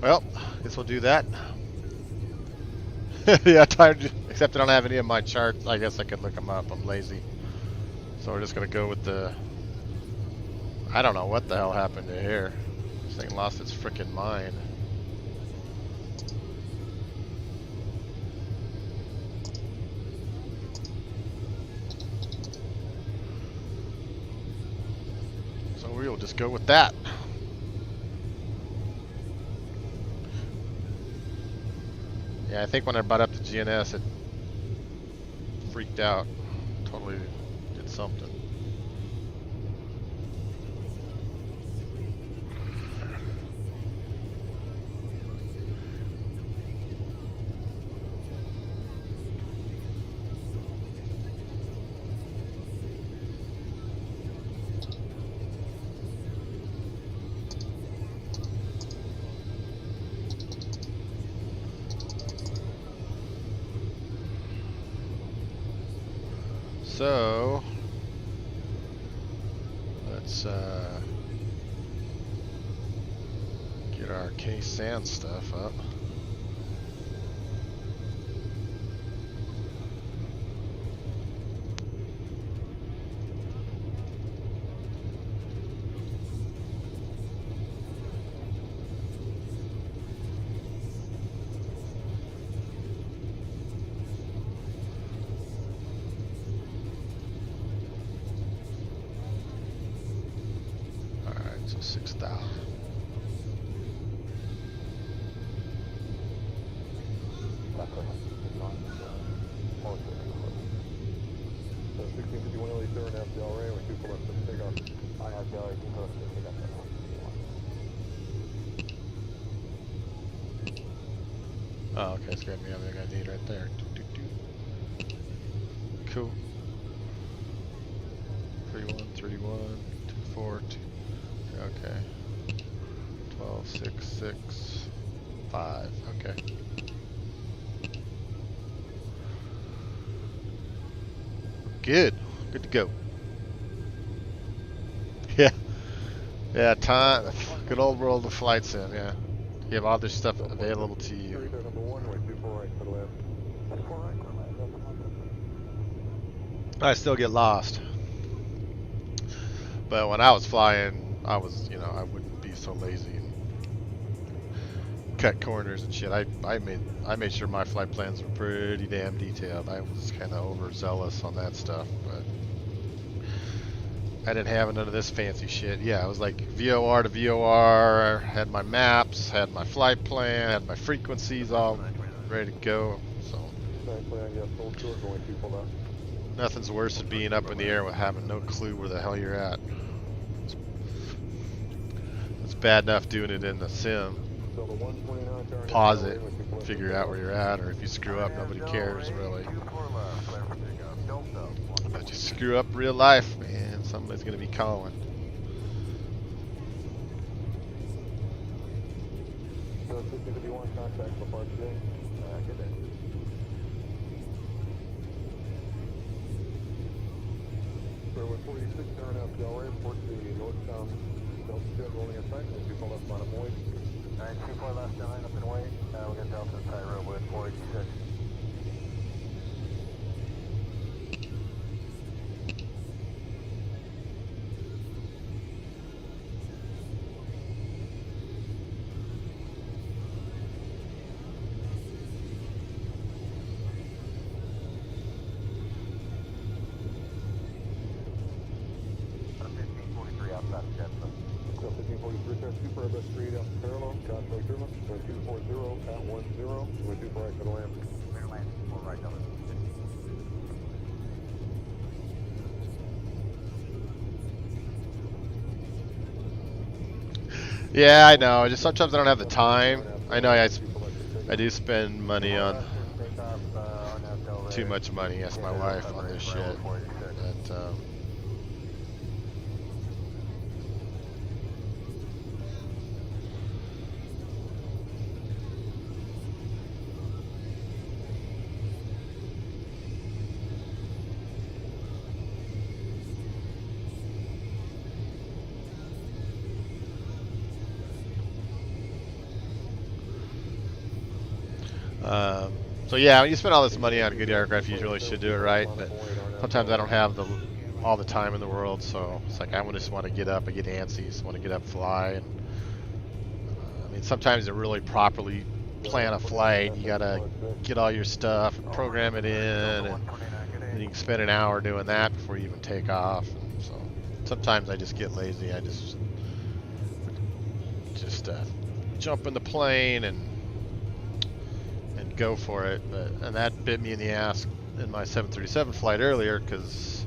Well, guess we'll do that. Yeah, tired. Except I don't have any of my charts. I guess I could look them up. I'm lazy. So we're just gonna go with the. I don't know what the hell happened to here. This thing lost its frickin' mind. So we'll just go with that. Yeah, I think when I brought up the GNS, it freaked out. Totally did something. So let's get our K-Sand stuff up. So 6,000. Oh, okay, it's got me everything I need right there. Cool. 31, 31, 24, 2. Okay. 12, 6, 6, 5. Okay. Good. Good to go. Yeah. Yeah, time. Good old world of flight sim, yeah. You have all this stuff available to you. I still get lost. But when I was flying, I was, you know, I wouldn't be so lazy and cut corners and shit. I made sure my flight plans were pretty damn detailed. I was kind of overzealous on that stuff, but I didn't have none of this fancy shit. Yeah, I was like VOR to VOR, had my maps, had my flight plan, had my frequencies all ready to go. So nothing's worse than being up in the air with having no clue where the hell you're at. It's bad enough doing it in the sim. Pause it, figure out where you're at, or if you screw up, nobody cares really. But you screw up real life, man, somebody's gonna be calling. Yeah, I know. Just sometimes I don't have the time. I know I do spend money on too much money. Ask my wife on this shit. But, So yeah, when you spend all this money on a good aircraft, you really should do it right. But sometimes I don't have all the time in the world, so it's like I just want to get up, I get antsy, just want to get up, fly. And I mean, sometimes to really properly plan a flight, you gotta get all your stuff and program it in, and then you can spend an hour doing that before you even take off. And so sometimes I just get lazy. I just jump in the plane and go for it. And that bit me in the ass in my 737 flight earlier, because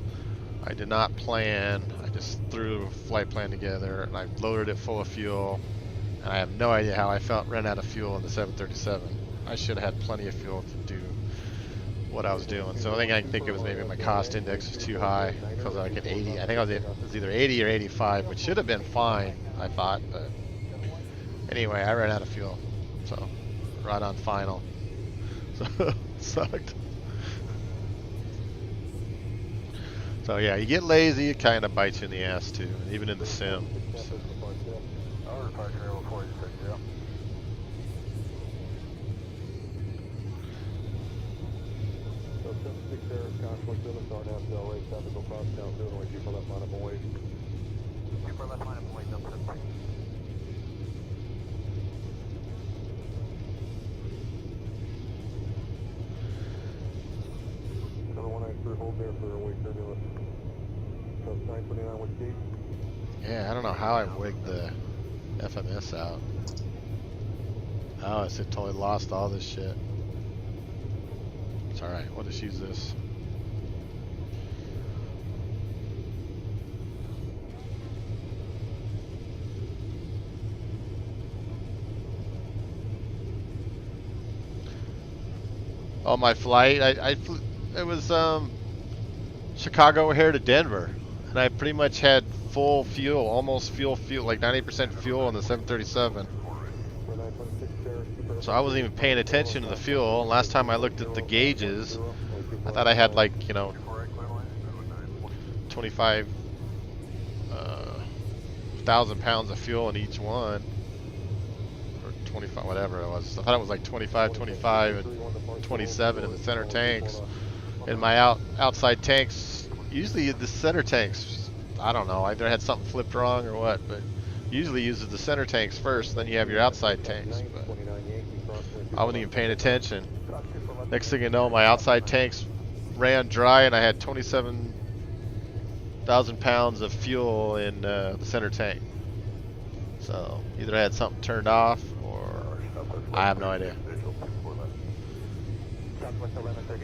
I did not plan. I just threw a flight plan together and I loaded it full of fuel, and I have no idea how I ran out of fuel in the 737. I should have had plenty of fuel to do what I was doing. So I think it was maybe my cost index was too high, because I was like at 80. I think it was either 80 or 85, which should have been fine, I thought. But anyway, I ran out of fuel, so right on final. So it sucked. So yeah, you get lazy, it kind of bites you in the ass too, even in the sim. So. Yeah, I don't know how I wigged the FMS out. Oh, it's totally lost all this shit. It's alright, we'll just use this. Oh, my flight, it was Chicago here to Denver, and I pretty much had full fuel, almost fuel, like 90% fuel on the 737. So I wasn't even paying attention to the fuel. And last time I looked at the gauges, I thought I had like, 25,000 pounds of fuel in each one, or 25, whatever it was. I thought it was like 25, 25, and 27 in the center tanks. And my outside tanks, usually the center tanks, I don't know, either I had something flipped wrong or what, but usually uses the center tanks first, then you have your outside tanks. But I wasn't even paying attention. Next thing you know, my outside tanks ran dry, and I had 27,000 pounds of fuel in the center tank. So either I had something turned off, or I have no idea.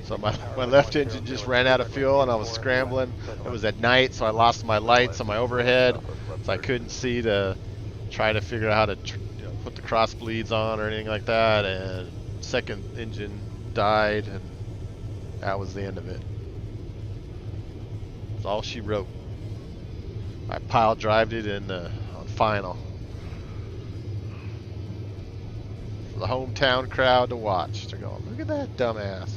So my left engine just ran out of fuel, and I was scrambling. It was at night, so I lost my lights on my overhead, so I couldn't see to try to figure out how to put the cross bleeds on or anything like that. And second engine died, and that was the end of it. That's all she wrote. I pile drived it in on final. For the hometown crowd to watch. They're going, look at that dumbass.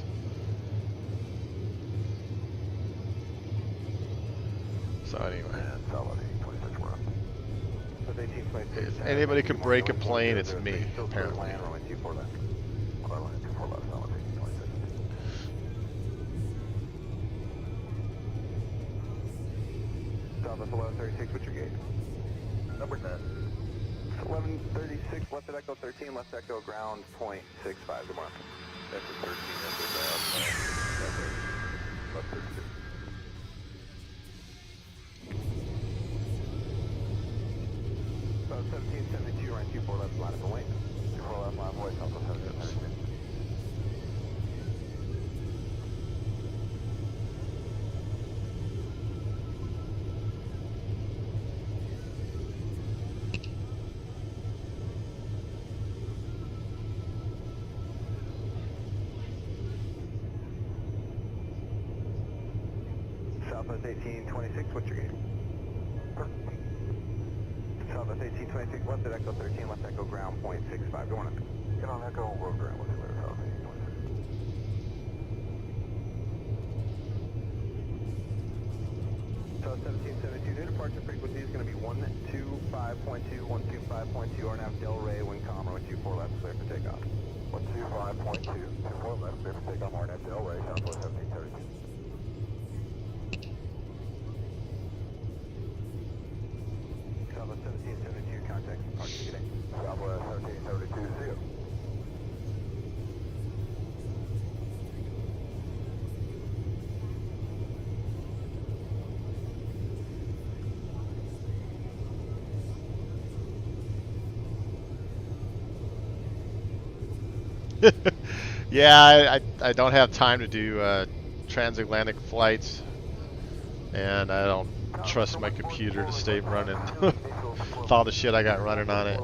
So anyway, if anybody could break a plane, it's me, apparently. Southwest 1136, what's your gauge? Number 10. 1136, left at Echo 13, left Echo ground, .65, good morning. That's a 13, that's left 32. 1772, right 24 left, line up and wait. 24 left, line of voice, Alpha 772. Southwest 1826, what's your gauge? Southwest 1826, left at Echo 13, left Echo ground, .65, go on. Get on Echo, road ground, what's clear, South 1826. So 1772, new departure frequency is going to be 125.2, 125.2, RNAV Del Rey, wind calm, runway 24 left, clear for takeoff. 125.2, 24 left, clear for takeoff, Hornet, Delray, Southwest 1732. Southwest 1772, contact, departure, get in. Southwest 1772, see you. Yeah, I don't have time to do transatlantic flights, and I don't trust my computer to stay running with all the shit I got running on it.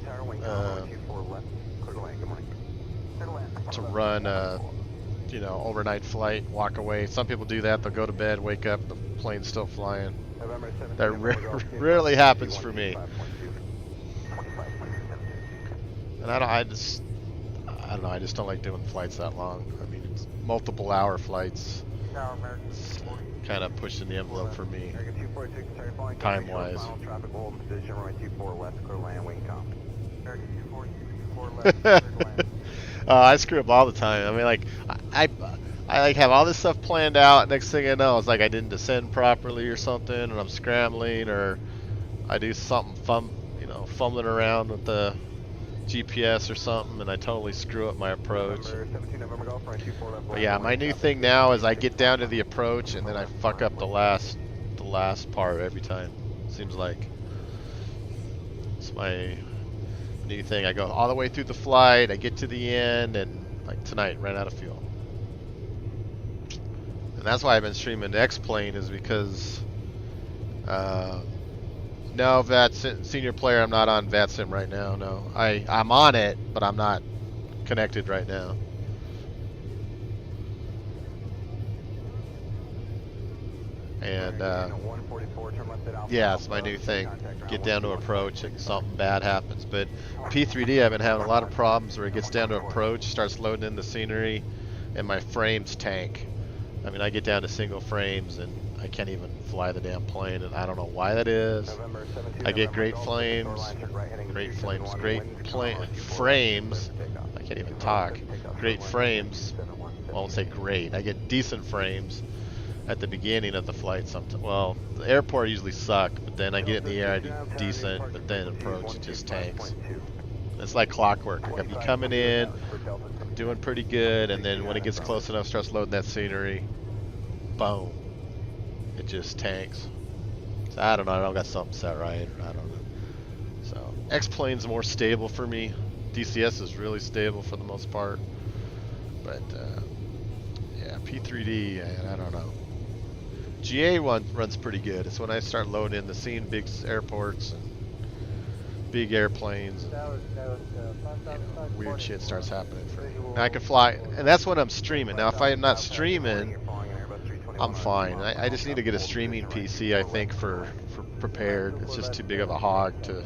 To run you know, overnight flight, walk away. Some people do that. They'll go to bed, wake up, the plane's still flying. That rarely happens for me. And I don't know. I just don't like doing flights that long. I mean, it's multiple hour flights. It's kind of pushing the envelope for me, time-wise. I screw up all the time. I mean, like I like have all this stuff planned out. Next thing I know, it's like I didn't descend properly or something, and I'm scrambling, or I do something fumbling around with the GPS or something, and I totally screw up my approach. But yeah, my new thing now is I get down to the approach and then I fuck up the last part every time. Seems like it's my new thing. I go all the way through the flight, I get to the end, and like tonight ran out of fuel. And that's why I've been streaming the X-Plane, is because no, senior player, I'm not on VATSIM right now, no. I'm on it, but I'm not connected right now. And yeah, it's my new thing. Get down to approach and something bad happens. But P3D, I've been having a lot of problems where it gets down to approach, starts loading in the scenery, and my frames tank. I mean, I get down to single frames and I can't even fly the damn plane, and I don't know why that is. I get great frames. I can't even talk. Great frames. I won't say great. I get decent frames at the beginning of the flight sometimes. Well, the airport usually suck, but then I get in the air, I do decent, but then approach, it just tanks. It's like clockwork. Like I'll be coming in, I'm doing pretty good, and then when it gets close enough, starts loading that scenery, boom, it just tanks. So I don't know, I don't got something set right, or I don't know. So X-Plane's more stable for me. DCS is really stable for the most part, but yeah, P3D, I don't know. GA one runs pretty good. It's when I start loading in the scene, big airports and big airplanes, and weird shit starts happening for me. Now I can fly, and that's when I'm streaming. Now if I'm not streaming, I'm fine. I just need to get a streaming PC, I think, for prepared. It's just too big of a hog to.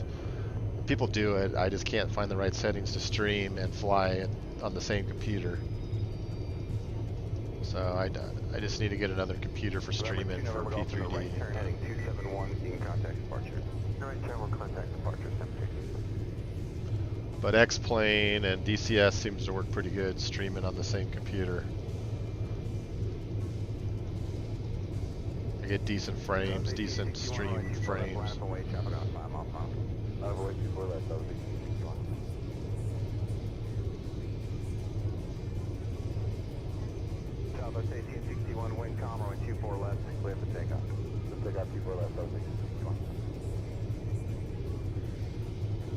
People do it. I just can't find the right settings to stream and fly on the same computer. So I just need to get another computer for streaming for P3D. But X-Plane and DCS seems to work pretty good streaming on the same computer. I get decent frames, decent stream frames. Southwest 1861, wind calm, runway 24 left, clear for takeoff. Takeoff 24 left, Southwest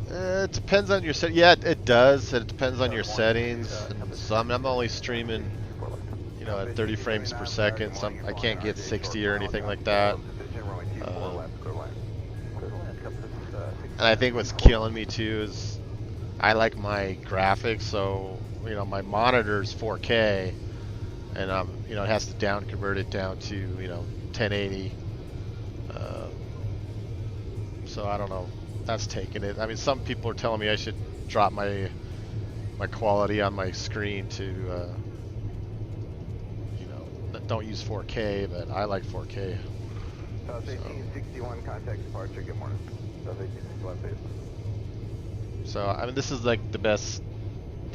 1861. It depends on your set. Yeah, it does. It depends on your settings. And so I'm only streaming, you know, at 30 frames per second. So I can't get 60 or anything like that. And I think what's killing me too is I like my graphics, so you know my monitor's 4K, and you know, it has to convert it down to 1080. So I don't know. That's taking it. I mean, some people are telling me I should drop my quality on my screen to don't use 4K, but I like 4K. South 1861, contact departure. Good morning. South 1861, please. So I mean, this is like the best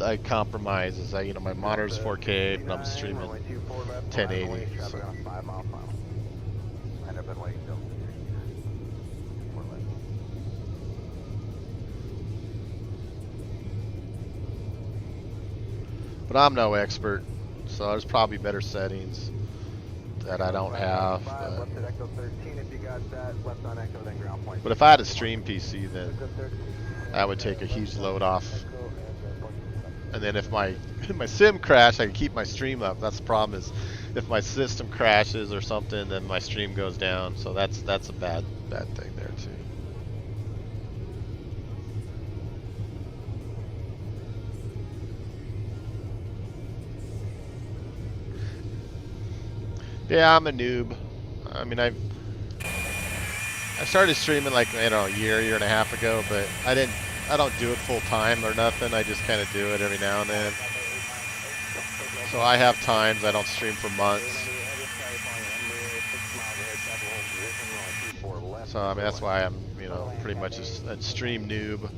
I compromise is that, you know, my monitor's 4K, but I'm streaming 1080. So. But I'm no expert, so there's probably better settings that I don't have. But if I had a stream PC, then that would take a huge load off. And then if my sim crashed, I could keep my stream up. That's the problem, is if my system crashes or something, then my stream goes down. So that's a bad thing there too. Yeah, I'm a noob. I mean, I started streaming like, I don't know, a year and a half ago, but I don't do it full time or nothing. I just kind of do it every now and then. So I have times I don't stream for months. So I mean, that's why I'm, you know, pretty much a stream noob,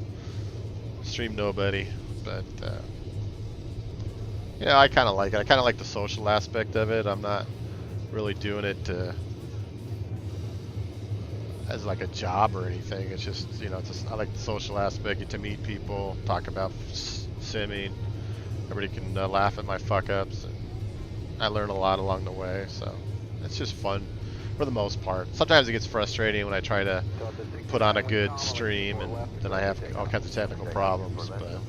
stream nobody. But yeah, I kind of like it. I kind of like the social aspect of it. I'm not really doing it as like a job or anything. It's just, you know, I like the social aspect, get to meet people, talk about simming. Everybody can laugh at my fuck ups, and I learn a lot along the way. So it's just fun for the most part. Sometimes it gets frustrating when I try to put on a good stream and then I have all kinds of technical problems, but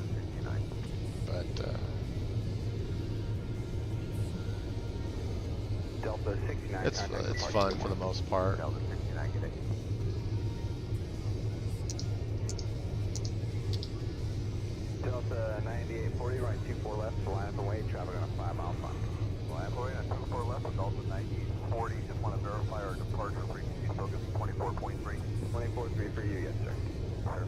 it's fun for the most part. Delta 9840, right 24 left, line up and wait, traffic on a 5 mile front. Line up and wait on 24 left with Delta 9840, just want to verify our departure frequency still good 24.3. 24.3 for you, yes sir. Sir.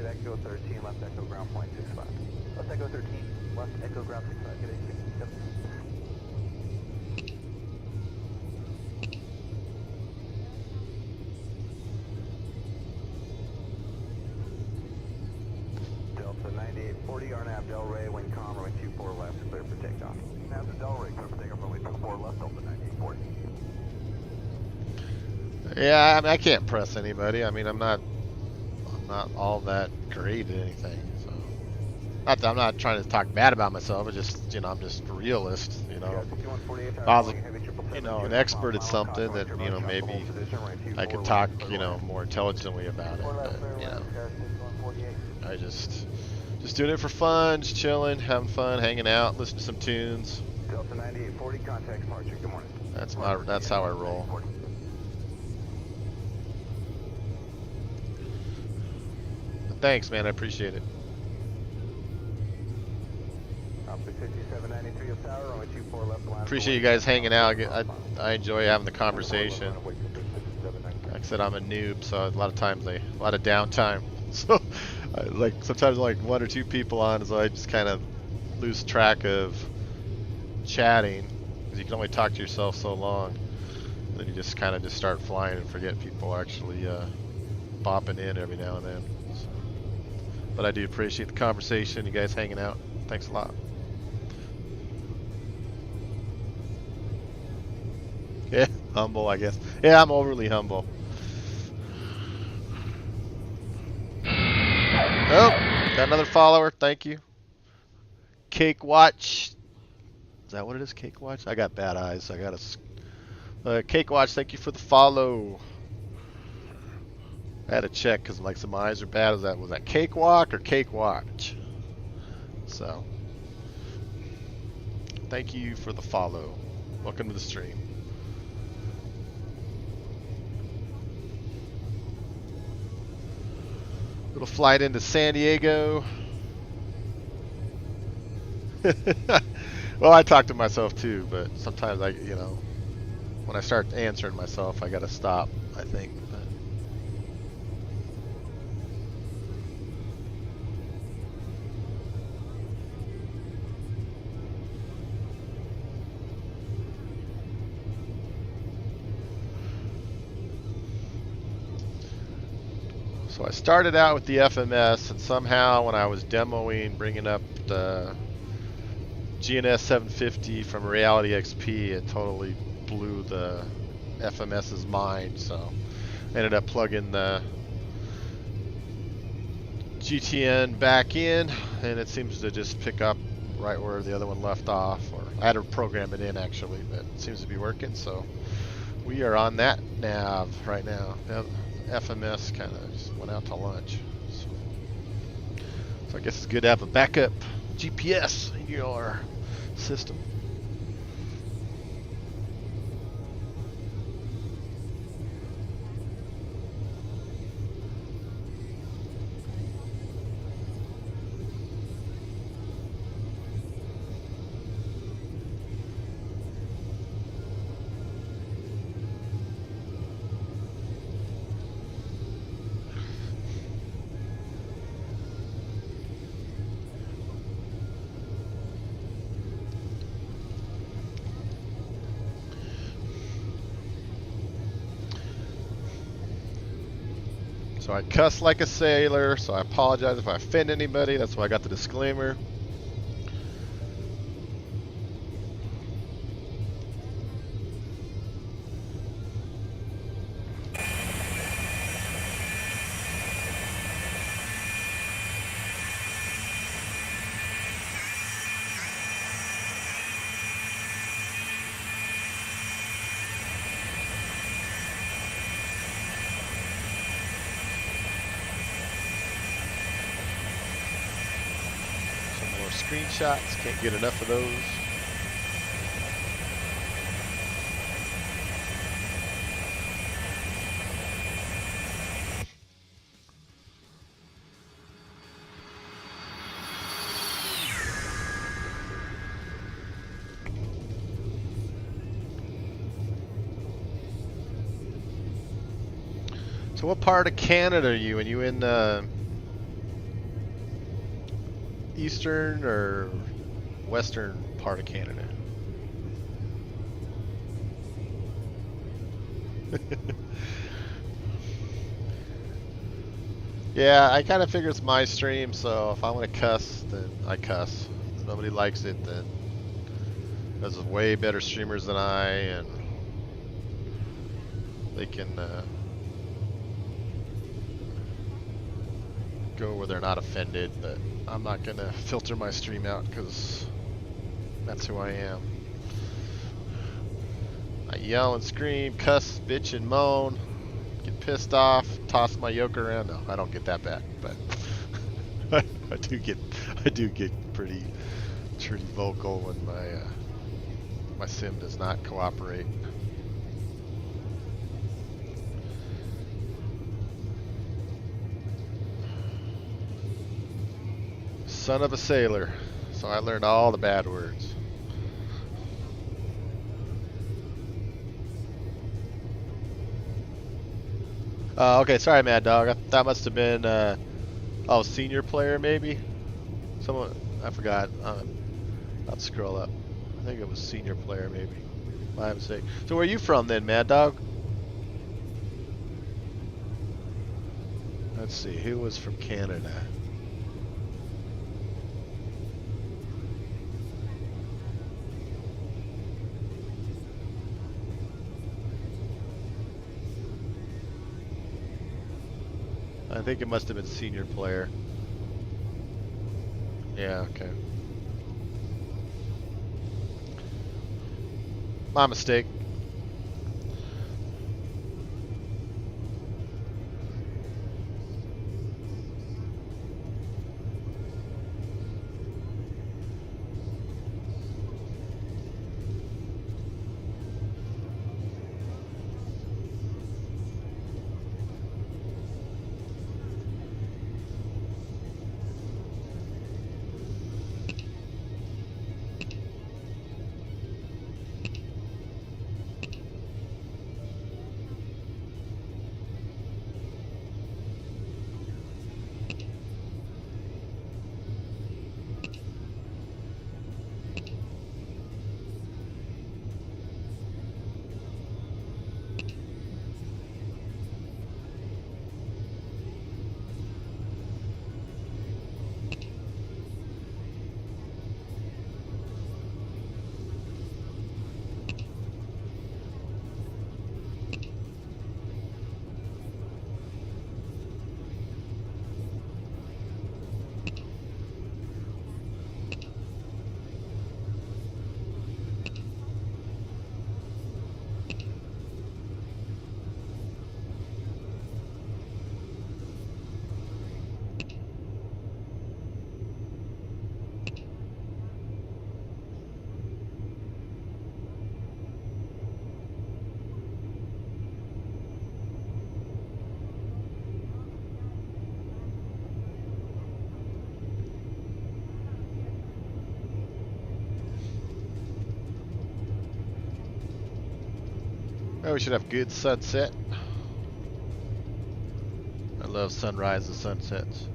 Echo 13, left echo ground point 65. Left echo 13, left echo ground 65, get it. Yep. Delta 9840, RNAV Delray, wind calm, runway 24 left, clear for takeoff. Nav to Delray, clear for takeoff, runway 24 left, Delta 9840. Yeah, I mean, I can't press anybody. I mean, I'm not all that great at anything. So, not that I'm not trying to talk bad about myself. It's just, you know, I'm just a realist. You know, if I was, you know, an expert at something, that, you know, maybe I could talk, you know, more intelligently about it. But, you know, I just doing it for fun, just chilling, having fun, hanging out, listening to some tunes. Delta 9840, contact departure. Good morning. That's how I roll. Thanks, man. I appreciate it. Appreciate you guys hanging out. I enjoy having the conversation. Like I said, I'm a noob, so a lot of times a lot of downtime. So, like sometimes like one or two people on, so I just kind of lose track of chatting, because you can only talk to yourself so long. And then you just kind of just start flying and forget people actually bopping in every now and then. So. But I do appreciate the conversation, you guys hanging out. Thanks a lot. Yeah, humble, I guess. Yeah, I'm overly humble. Oh, got another follower. Thank you. Cake Watch. Is that what it is? Cake Watch? I got bad eyes, so I got to... Cake Watch, thank you for the follow. I had to check because like some eyes are bad. Was that Cake Walk or Cake Watch? So, thank you for the follow. Welcome to the stream. Little flight into San Diego. Well, I talk to myself too, but sometimes when I start answering myself, I gotta stop, I think. But so I started out with the FMS, and somehow when I was demoing, bringing up the GNS 750 from Reality XP, it totally blew the FMS's mind. So I ended up plugging the GTN back in, and it seems to just pick up right where the other one left off. Or I had to program it in actually, but it seems to be working. So we are on that nav right now. FMS kind of just went out to lunch. So I guess it's good to have a backup GPS in your system. So I cuss like a sailor, so I apologize if I offend anybody. That's why I got the disclaimer. Screenshots, can't get enough of those. So what part of Canada are you in? You in eastern or western part of Canada? Yeah, I kind of figure it's my stream, so if I want to cuss, then I cuss. If nobody likes it, then there's way better streamers than I, and they can go where they're not offended, but I'm not going to filter my stream out because that's who I am. I yell and scream, cuss, bitch, and moan, get pissed off, toss my yoke around. No, I don't get that bad, but I do get pretty vocal when my sim does not cooperate. Son of a sailor, so I learned all the bad words. Okay, sorry, Mad Dog. That must have been, senior player maybe? Someone, I forgot. I'll scroll up. I think it was senior player maybe. My mistake. So where are you from then, Mad Dog? Let's see, who was from Canada? I think it must have been senior player. Yeah, okay. My mistake. Well, we should have good sunset. I love sunrises, sunsets.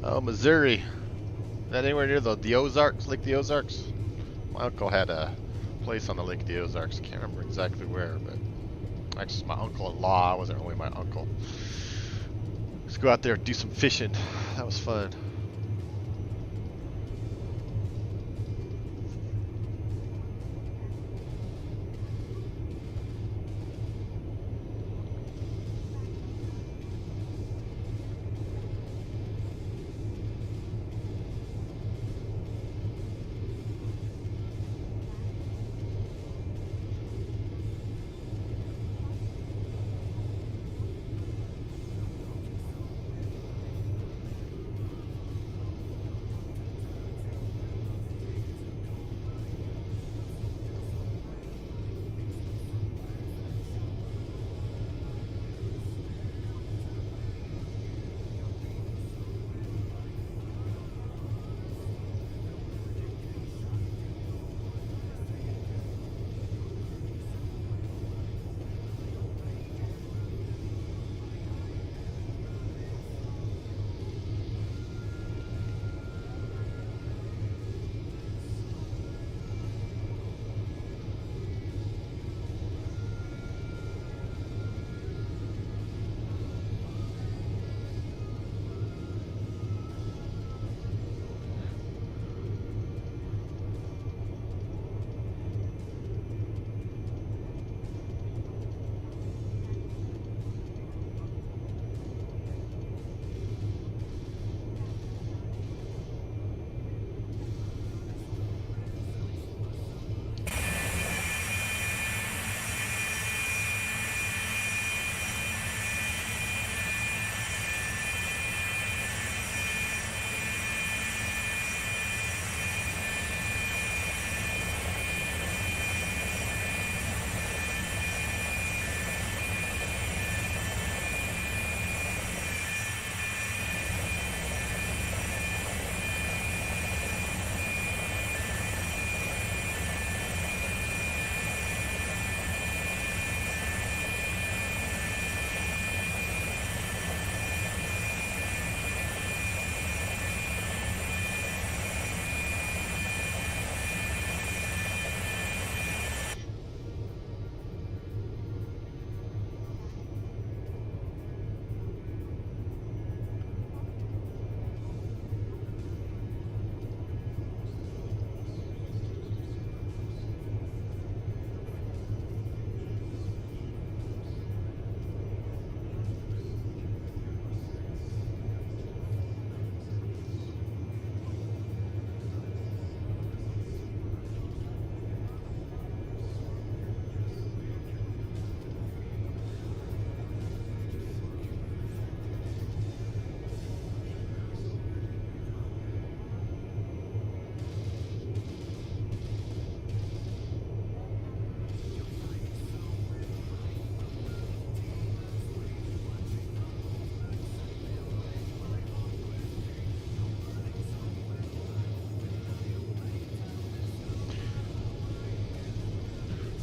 Oh, Missouri. Is that anywhere near the Ozarks, Lake the Ozarks? My uncle had a place on the Lake the Ozarks. Can't remember exactly where, but actually it's my uncle-in-law. It wasn't really my uncle. Let's go out there and do some fishing. That was fun.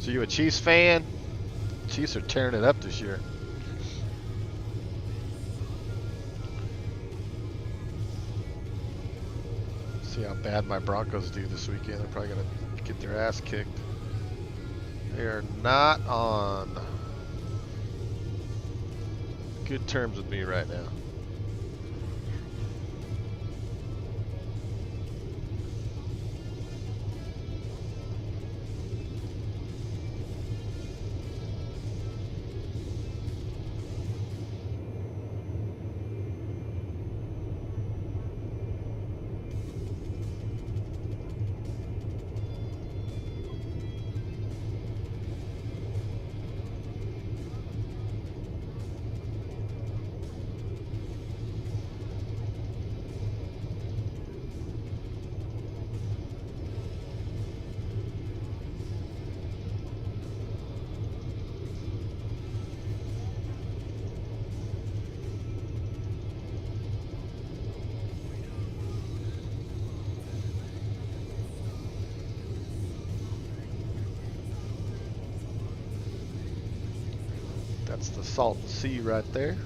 So you a Chiefs fan? Chiefs are tearing it up this year. See how bad my Broncos do this weekend. They're probably going to get their ass kicked. They are not on good terms with me right now. the Salton Sea right there.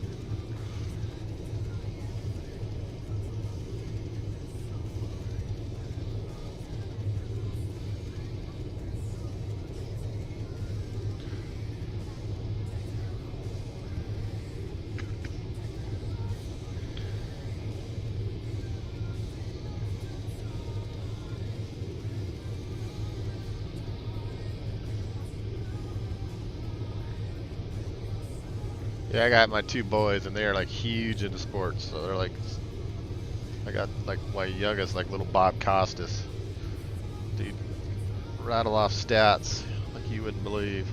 Yeah, I got my two boys, and they're like huge into sports. So they're like, I got like my youngest, like little Bob Costas. Dude, rattle off stats like you wouldn't believe.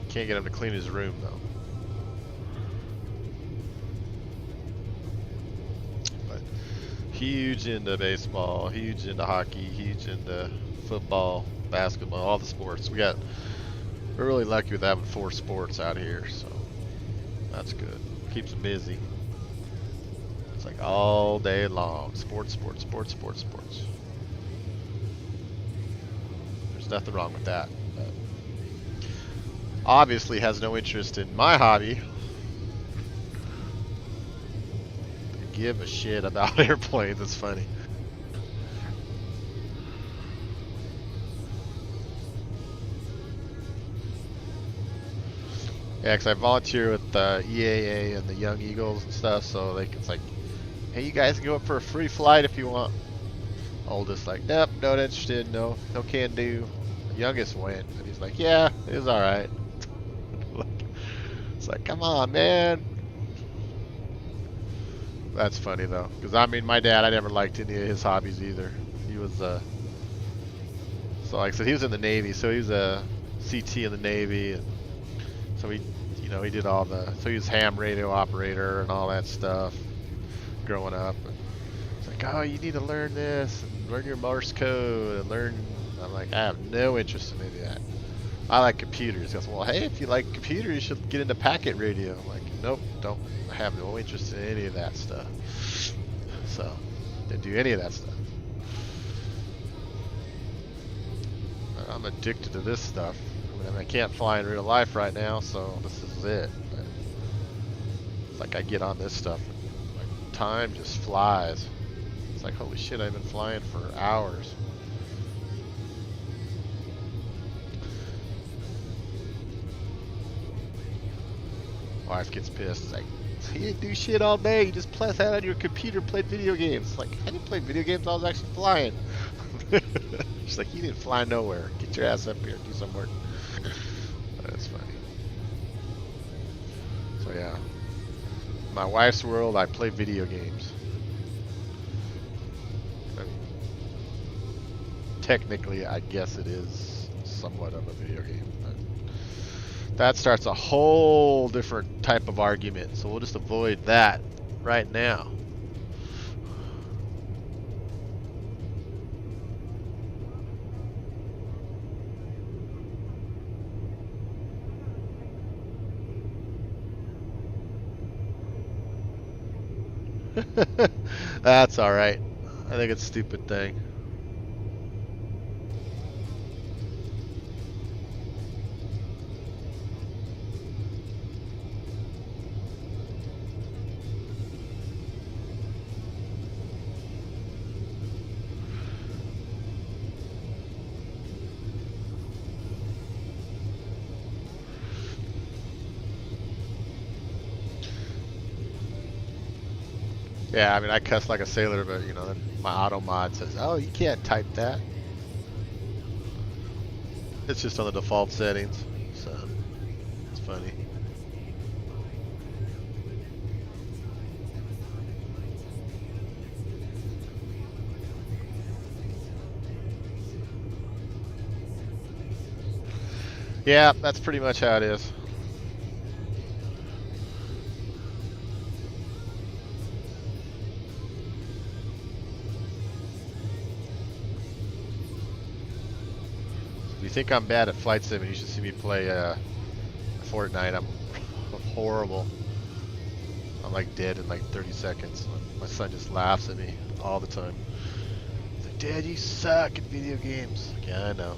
Can't get him to clean his room though. But huge into baseball, huge into hockey, huge into football, basketball, all the sports. We're really lucky with having 4 sports out here, so that's good. Keeps them busy. It's like all day long. Sports, sports, sports, sports, sports. There's nothing wrong with that. But obviously has no interest in my hobby. They give a shit about airplanes. It's funny. Yeah, because I volunteer with the EAA and the Young Eagles and stuff, so it's like, hey, you guys can go up for a free flight if you want. Oldest like, nope, not interested, no can do. The youngest went, and he's like, yeah, it was alright. It's like, come on, man. That's funny though, because I mean, my dad, I never liked any of his hobbies either. He was, so like I said, he was in the Navy, so he was a CT in the Navy, and so he did all so he was ham radio operator and all that stuff growing up. And it's like, oh, you need to learn this and learn your Morse code and learn. I'm like, I have no interest in any of that. I like computers. He goes, well, hey, if you like computers, you should get into packet radio. I'm like, nope, don't have no interest in any of that stuff. So, didn't do any of that stuff. I'm addicted to this stuff. I mean, I can't fly in real life right now, so this is it. But it's like I get on this stuff, and like, time just flies. It's like, holy shit, I've been flying for hours. Wife gets pissed. It's like, you didn't do shit all day. You just sat on your computer, played video games. It's like, I didn't play video games. I was actually flying. She's like, you didn't fly nowhere. Get your ass up here. Do some work. That's funny. So yeah, my wife's world, I play video games. I mean, technically, I guess it is somewhat of a video game, but that starts a whole different type of argument. So we'll just avoid that right now. That's alright. I think it's a stupid thing. Yeah, I mean, I cuss like a sailor, but you know, then my auto mod says, "Oh, you can't type that." It's just on the default settings, so it's funny. Yeah, that's pretty much how it is. If you think I'm bad at flight sim, you should see me play Fortnite. I'm horrible. I'm like dead in like 30 seconds. My son just laughs at me all the time. He's like, "Dad, you suck at video games." Like, yeah, I know.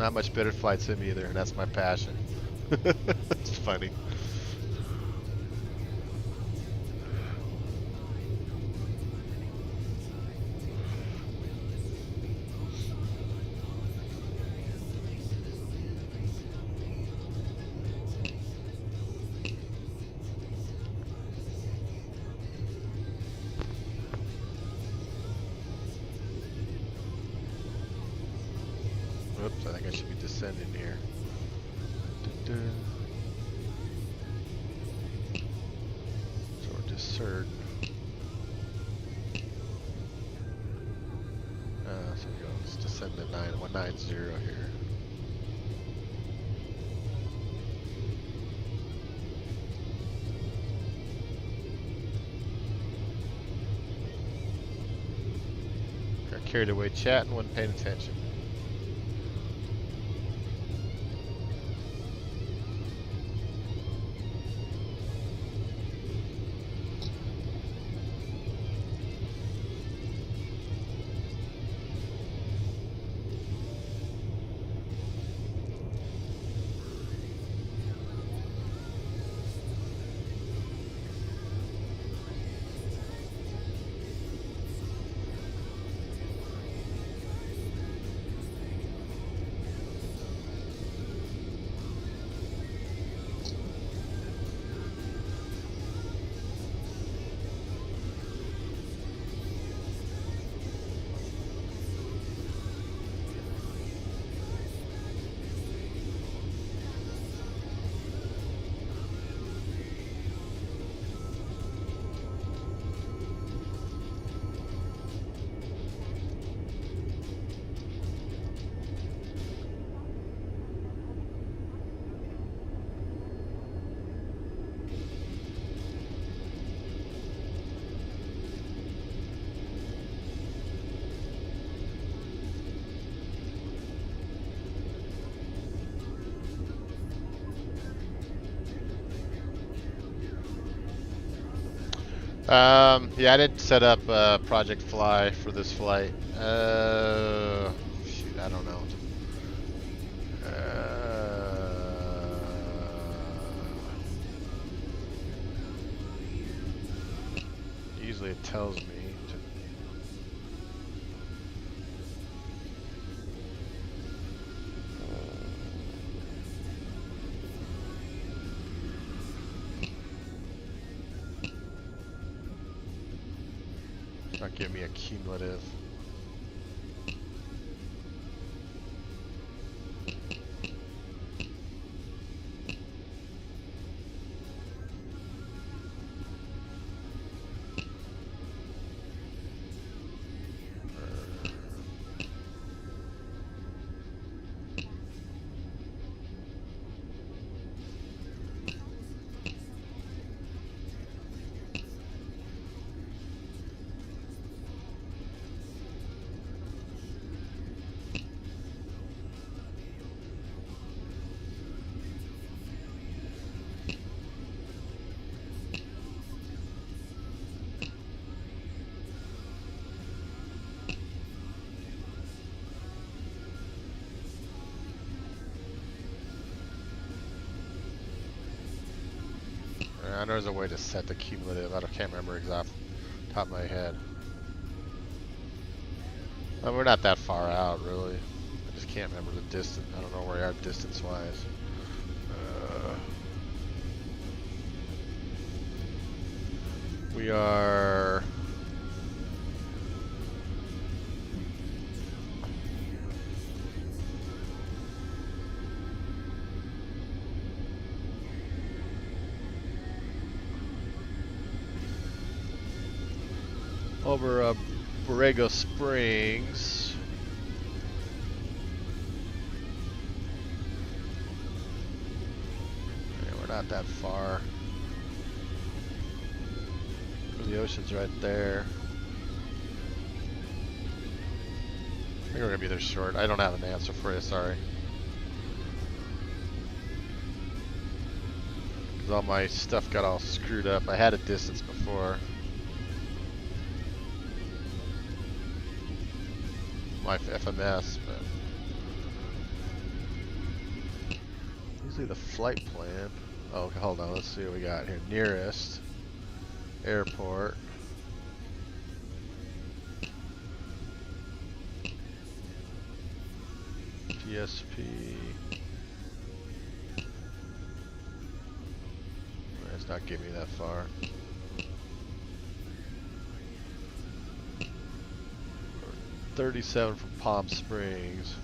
Not much better flight sim either, and that's my passion. It's funny. Oops, I think I should be descending here. So we're descert. So we go, let's descend to 9190 here. Got carried away chatting, wasn't paying attention. Yeah, I didn't set up Project Fly for this flight. Shoot, I don't know. Usually it tells me to. Not give me a cumulative. I know there's a way to set the cumulative. Can't remember exactly top of my head. Well, we're not that far out, really. I just can't remember the distance. I don't know where we are distance-wise. We are... over Borrego Springs. Yeah, we're not that far. The ocean's right there. I think we're gonna be there short. I don't have an answer for you, sorry. Because all my stuff got all screwed up. I had a distance before. My FMS, but Usually the flight plan. Oh, hold on. Let's see what we got here. Nearest airport. GSP. It's not giving me that far. 37 from Palm Springs.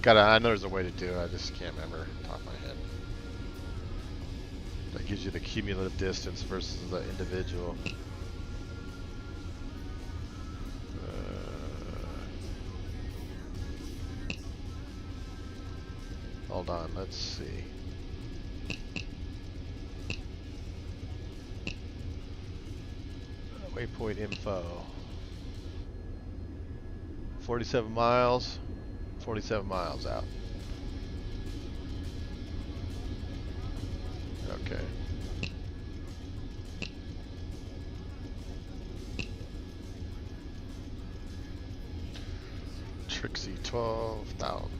I know there's a way to do it, I just can't remember off the top of my head. That gives you the cumulative distance versus the individual. Hold on, let's see. Waypoint info. 47 miles. 47 miles out. Okay. Trixie 12,000.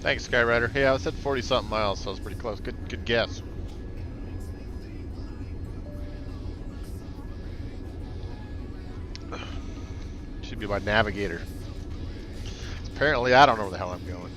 Thanks, Skyrider. Yeah, I said 40-something miles, so it's pretty close. Good guess. Should be my navigator. Apparently, I don't know where the hell I'm going.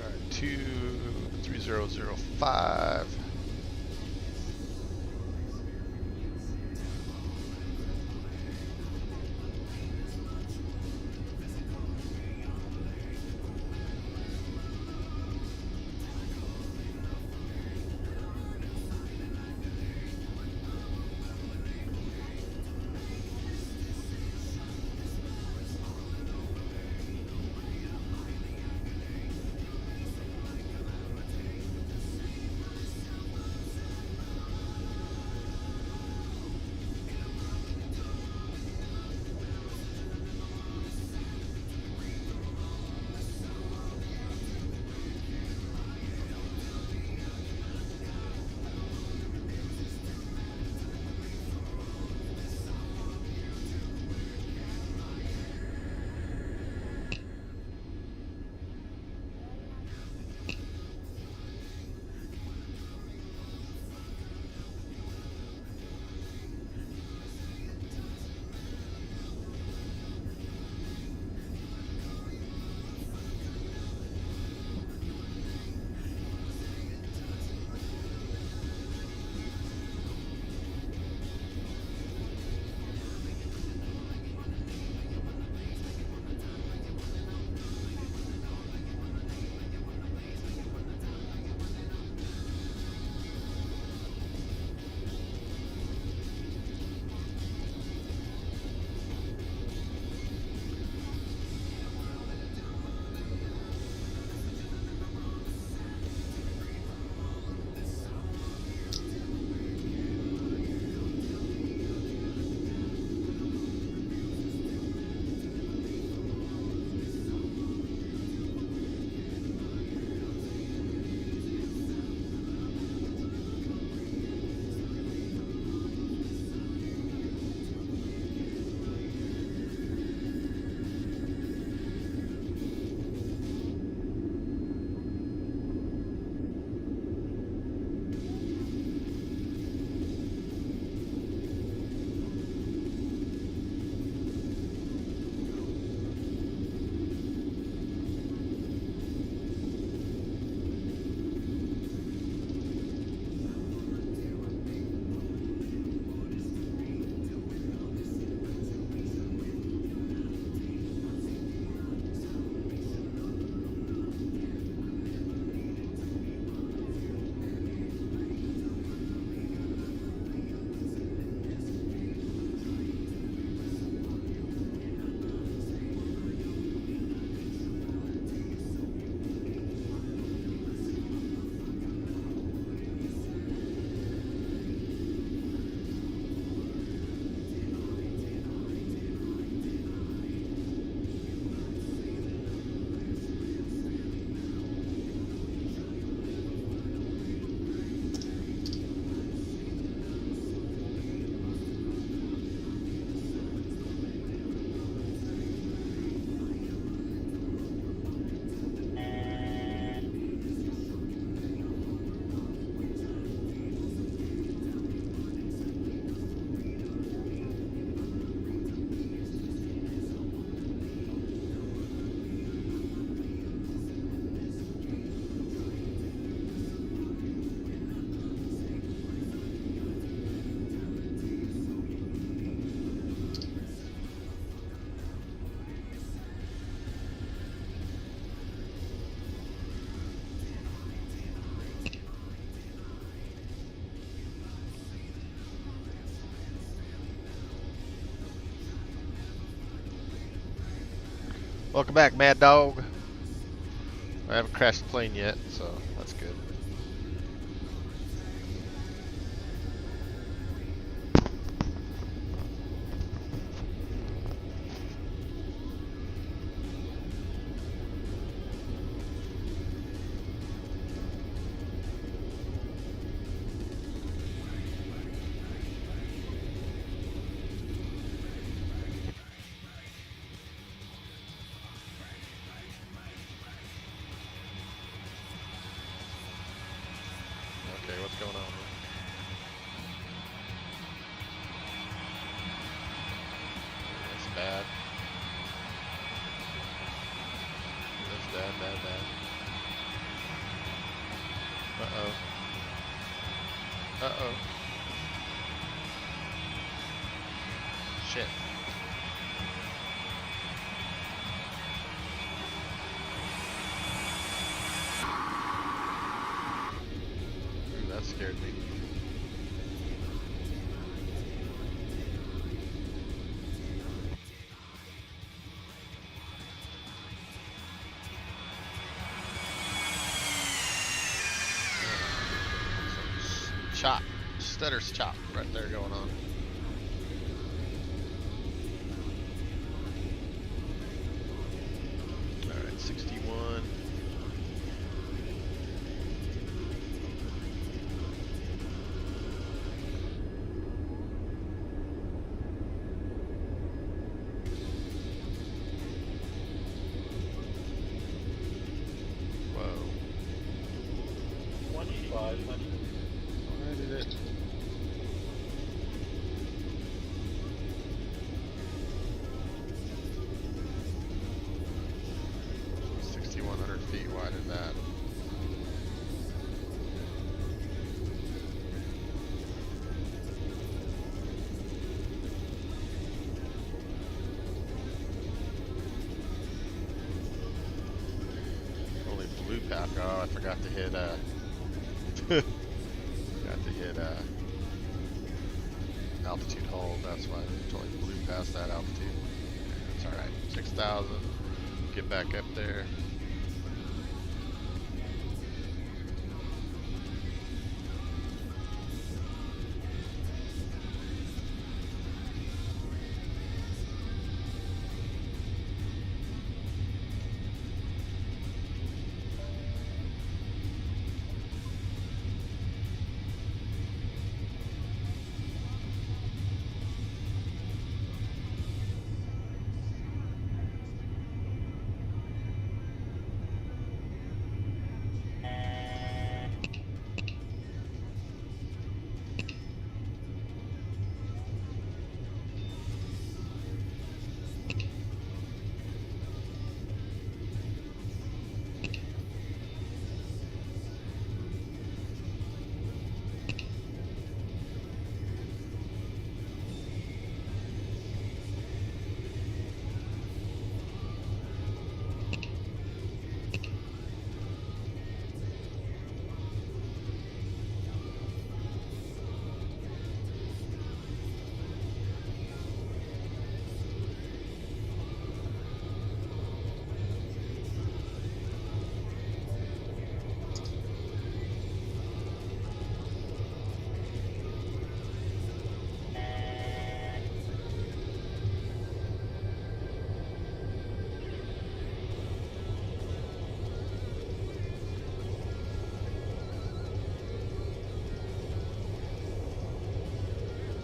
Alright, 23005. Welcome back, Mad Dog. I haven't crashed the plane yet, so that's good. Okay, what's going on? That's bad. That's bad, bad, bad. Uh-oh. Uh-oh. Shit. Ooh, that scared me. Chop. Stutter's chop right there going on. Alright, 61. Whoa. 25, honey. Where did it? Feet wide is that? Only blue pack. Oh, I forgot to hit forgot to hit altitude hold. That's why I totally blew past that altitude. That's all right. 6,000. Get back up there.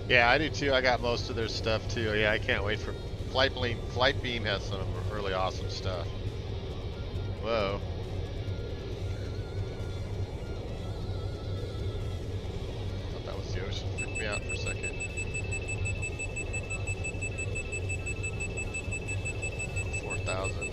Yeah, I do too. I got most of their stuff too. Yeah, I can't wait for Flightbeam has some really awesome stuff. Whoa. Thought that was the ocean. Freaked me out for a second. 4,000.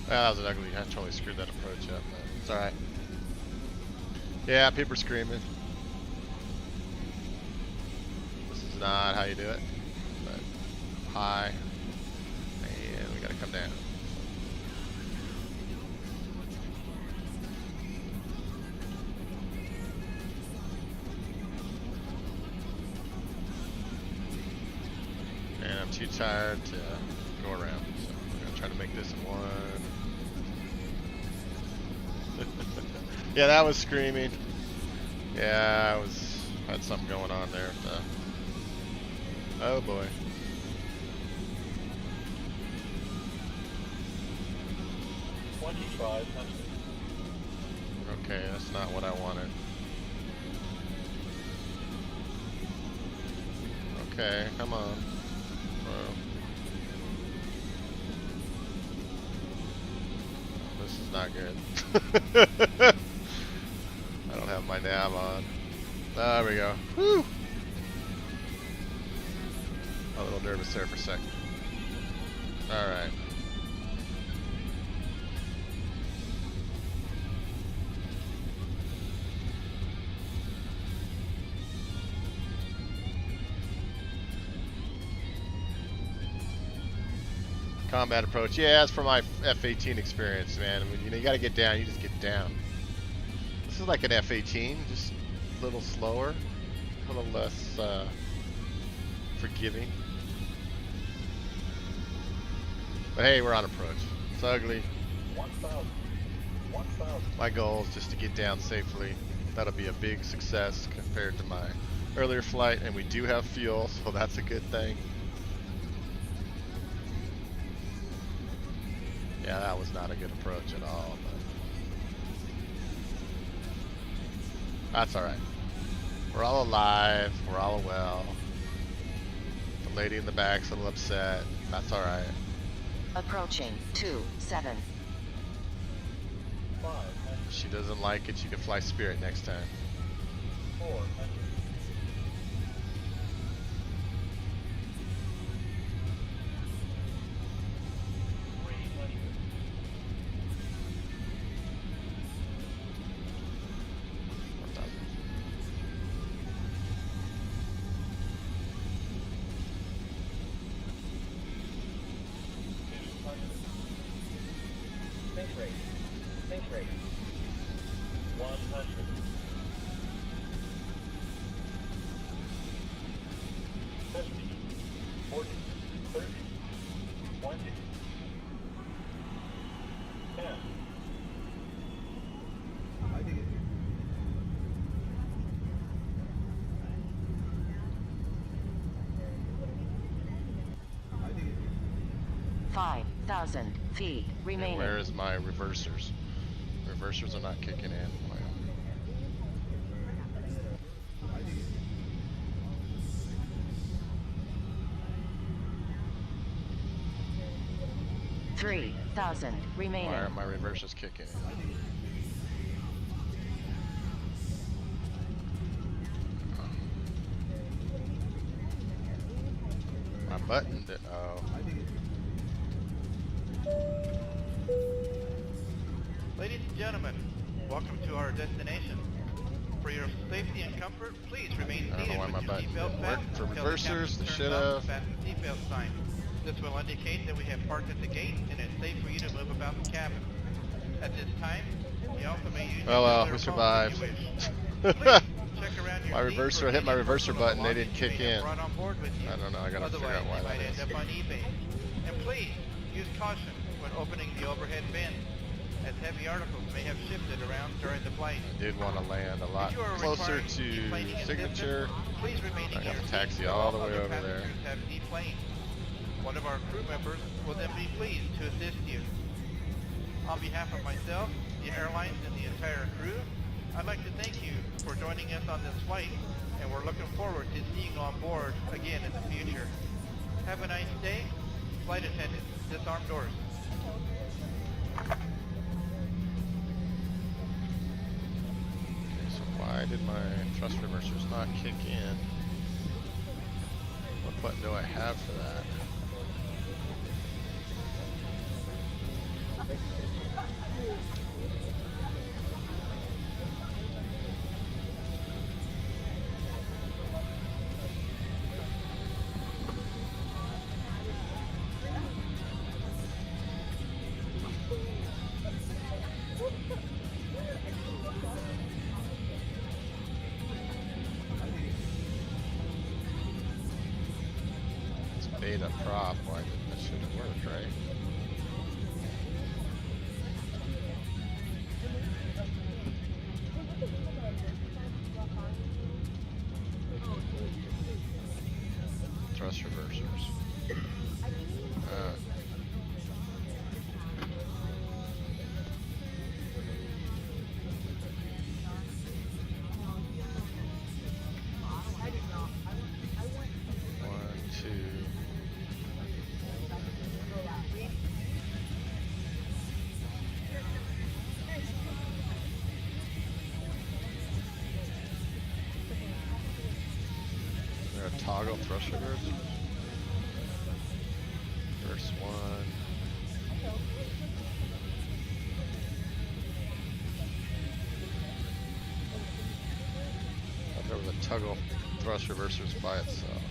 That was an ugly. I totally screwed that approach up, but it's alright. Yeah, people screaming. This is not how you do it. But high. And we gotta come down. And I'm too tired to go around. So I'm gonna try to make this in one. Yeah, that was screaming. Yeah, I had something going on there. Oh boy. Okay, that's not what I wanted. Okay, come on. Whoa. This is not good. I don't have my nav on. There we go. Whew. A little nervous there for a second. Alright. Combat approach. Yeah, that's from my F-18 experience, man. I mean, you know, you gotta get down, you just get down. This is like an F-18, just a little slower, a little less forgiving. But hey, we're on approach. It's ugly. 1,000. My goal is just to get down safely. That'll be a big success compared to my earlier flight, and we do have fuel, so that's a good thing. Yeah, that was not a good approach at all, but that's alright. We're all alive, we're all well. The lady in the back's a little upset. That's alright. Approaching 27. If she doesn't like it, you can fly Spirit next time. 400. Think rate. 100. 50, 40, 30, 20, 10. I think it's 5,000 feet remaining. And where is my reversers? Reversers are not kicking in. Wow. 3,000 remaining. Why aren't my reversers kicking in? My button did. Oh. Ladies and gentlemen, welcome to our destination. For your safety and comfort, please remain I don't know seated why my with your button seatbelt didn't work. fastened For until the reversers, captain the turns off should've. the fasten seatbelt sign. This will indicate that we have parked at the gate and it's safe for you to move about the cabin. At this time, you also may use Oh your well, cellular we phone survived. if you wish. Please check around your My seat reverser, for I hit my any reverser personal button, they didn't belongings you kick may have in. brought on board with you. I don't know, I gotta figure out why Otherwise, that you is. might end up on eBay. And please use caution when opening the overhead bin, as heavy articles may have shifted around during the flight. I did want to land a lot If you are closer requiring to deplaning signature. assistance, please remain I in got your the taxi seat all while the way other over there. passengers have deplaned. One of our crew members will then be pleased to assist you. On behalf of myself, the airlines, and the entire crew, I'd like to thank you for joining us on this flight, and we're looking forward to seeing you on board again in the future. Have a nice day. Flight attendants, disarm doors. Okay, so why did my thrust reversers not kick in? What button do I have for that? It's beta prop. Why didn't that should have worked, right? Thrust reversers. One, two. Is there a toggle thrust reversers? First one. I thought there was a toggle thrust reversers by itself.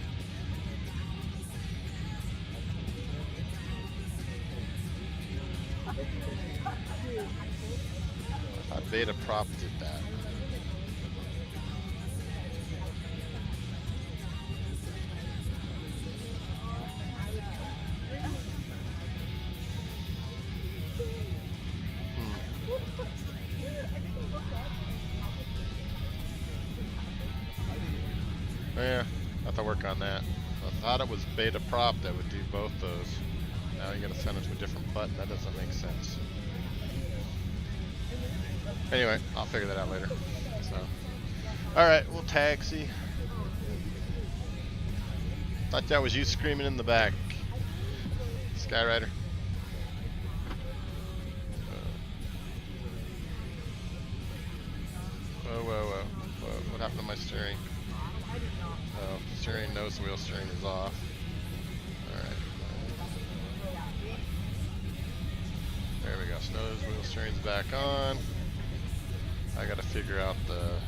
I thought beta prop did that. Yeah, I have to work on that. I thought it was beta prop that would do both those. Now you gotta send it to a different button. That doesn't make sense. Anyway, I'll figure that out later. So, alright, we'll taxi. Thought that was you screaming in the back. Skyrider. Whoa. What happened to my steering? Oh, steering, nose wheel steering is off. Alright. There we go. Nose wheel steering's back on. I gotta figure out the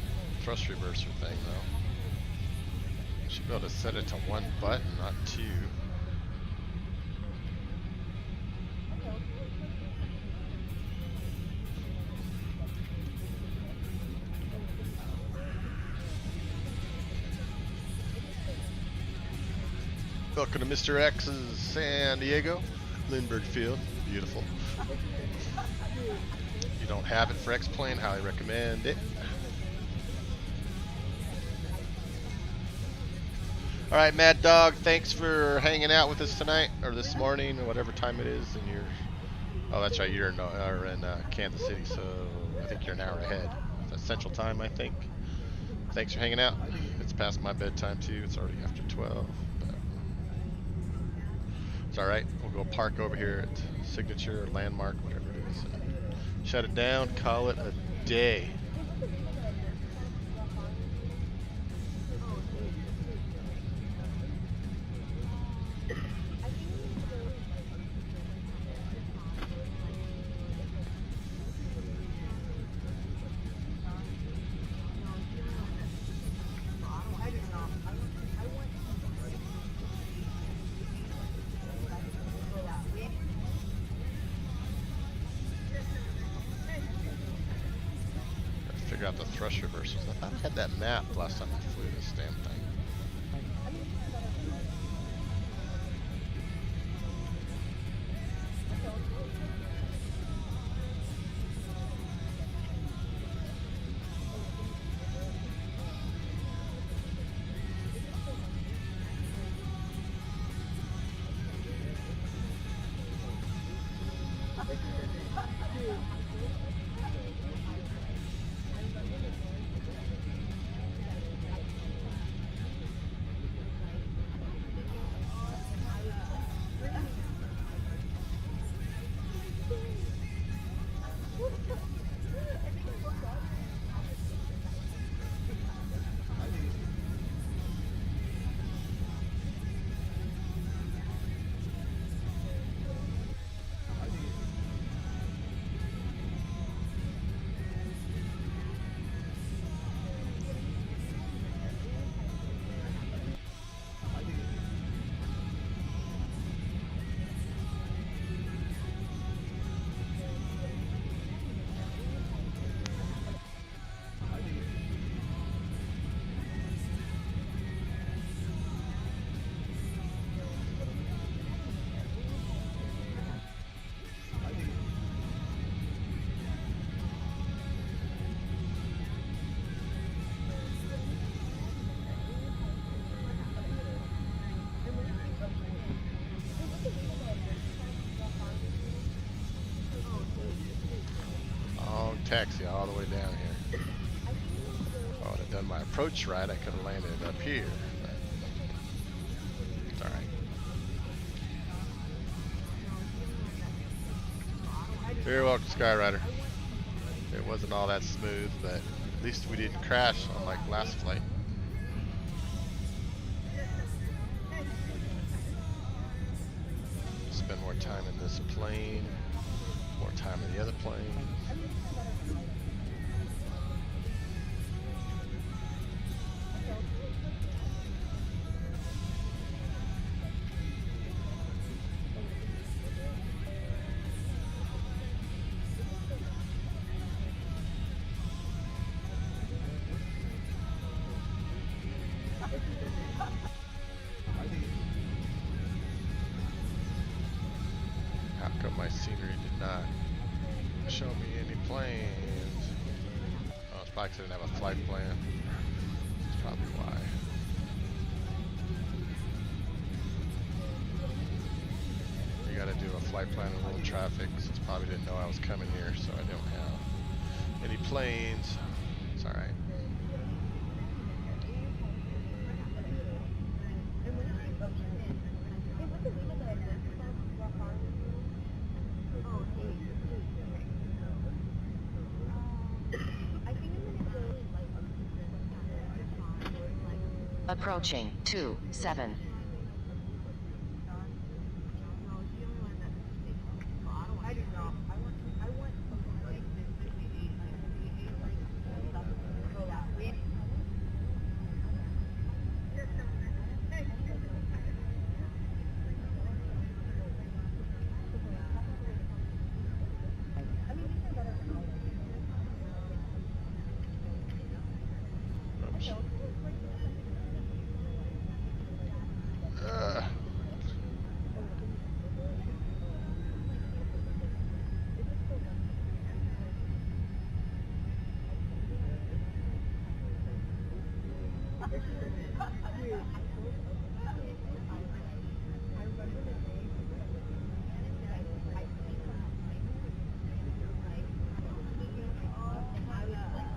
thrust reverser thing though. Should be able to set it to one button, not two. Welcome to Mr. X's San Diego, Lindbergh Field, beautiful. If you don't have it for X-Plane, highly recommend it. All right, Mad Dog, thanks for hanging out with us tonight, or this morning, or whatever time it is in your, oh, that's right, you're in Kansas City, so I think you're an hour ahead. That's Central Time, I think. Thanks for hanging out. It's past my bedtime, too. It's already after 12. It's alright, we'll go park over here at Signature, or Landmark, whatever it is, and shut it down, call it a day. Figure out the thrust reversers. I thought I had that map last time I flew this damn thing. taxi all the way down here. If I would have done my approach right, I could have landed up here. But it's alright. You're welcome, Skyrider. It wasn't all that smooth, but at least we didn't crash unlike last flight. Spend more time in this plane, more time in the other plane. How come my scenery did not show me any planes? Oh, it's probably 'cause I didn't have a flight plan. That's probably why. You gotta do a flight plan in little traffic, since probably didn't know I was coming here, so I don't have any planes. It's alright. Approaching 27. Oops.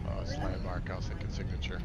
Oh, it's landmark. I was thinking signature.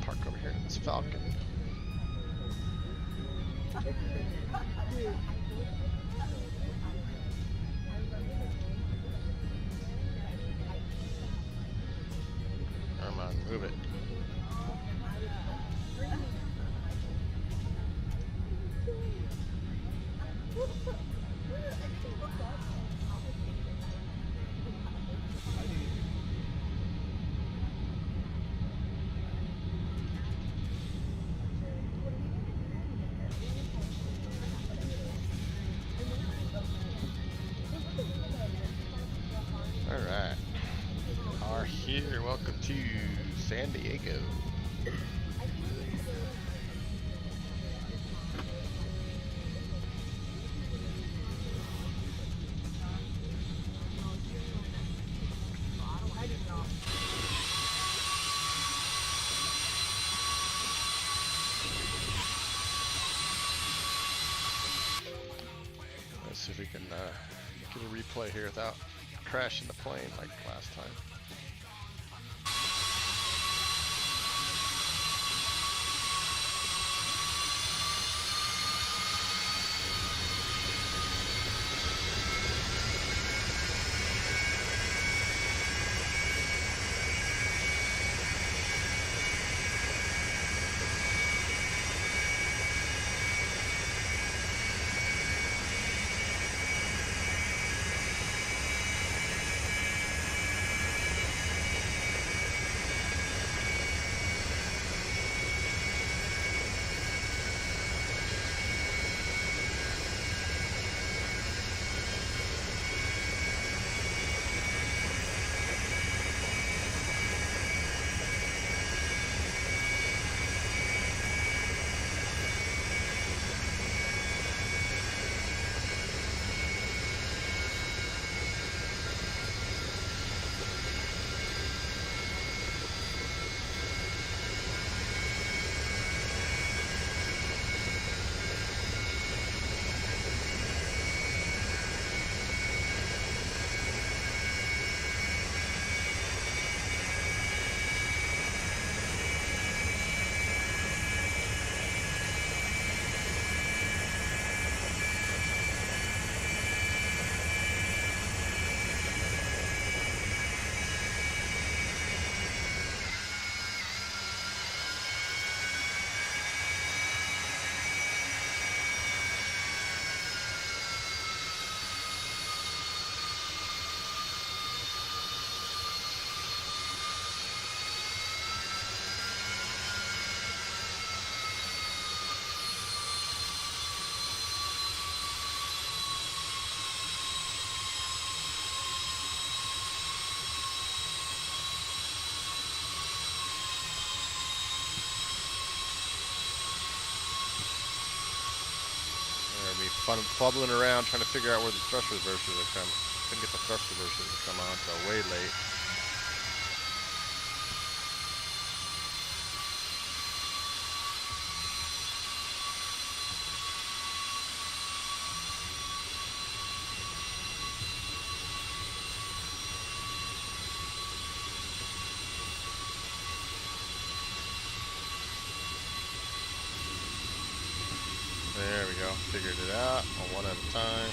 Park over here in this Falcon. Come on, move it. Alright. Are here. Welcome to San Diego. Let's see if we can get a replay here without crashing the plane like last time. Had me fumbling around trying to figure out where the thrust reversers are coming. Couldn't get the thrust reversers to come on until way late. There we go. Figured it out. One at a time.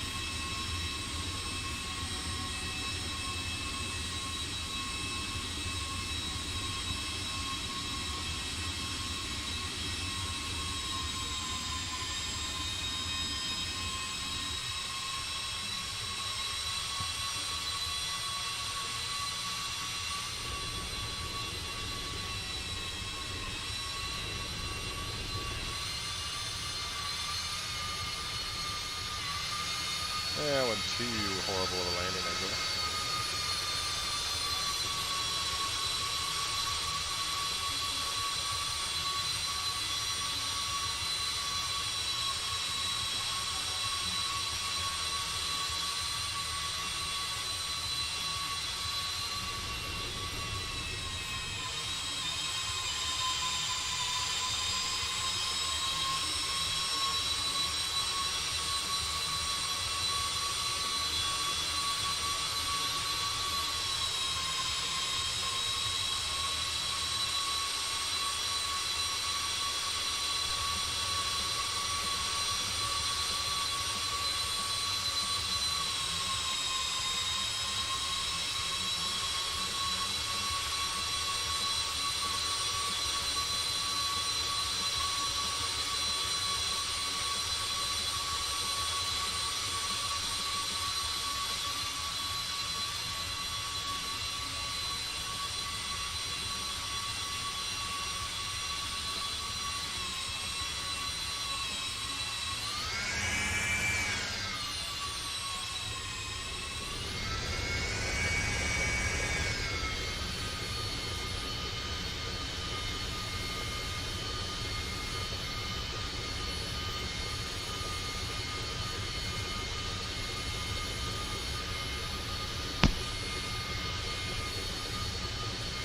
Yeah, it wasn't too horrible of a landing, I guess.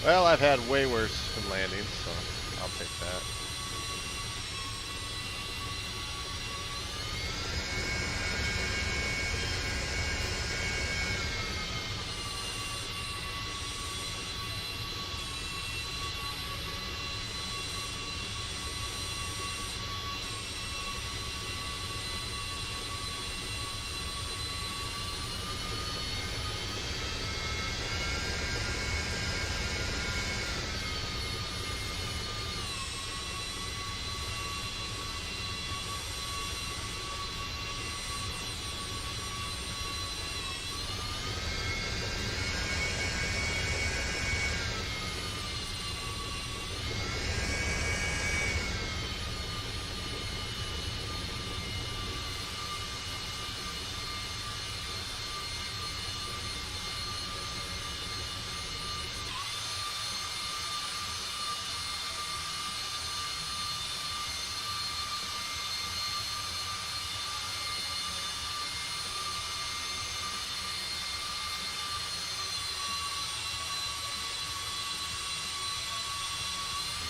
Well, I've had way worse landings, so I'll take that.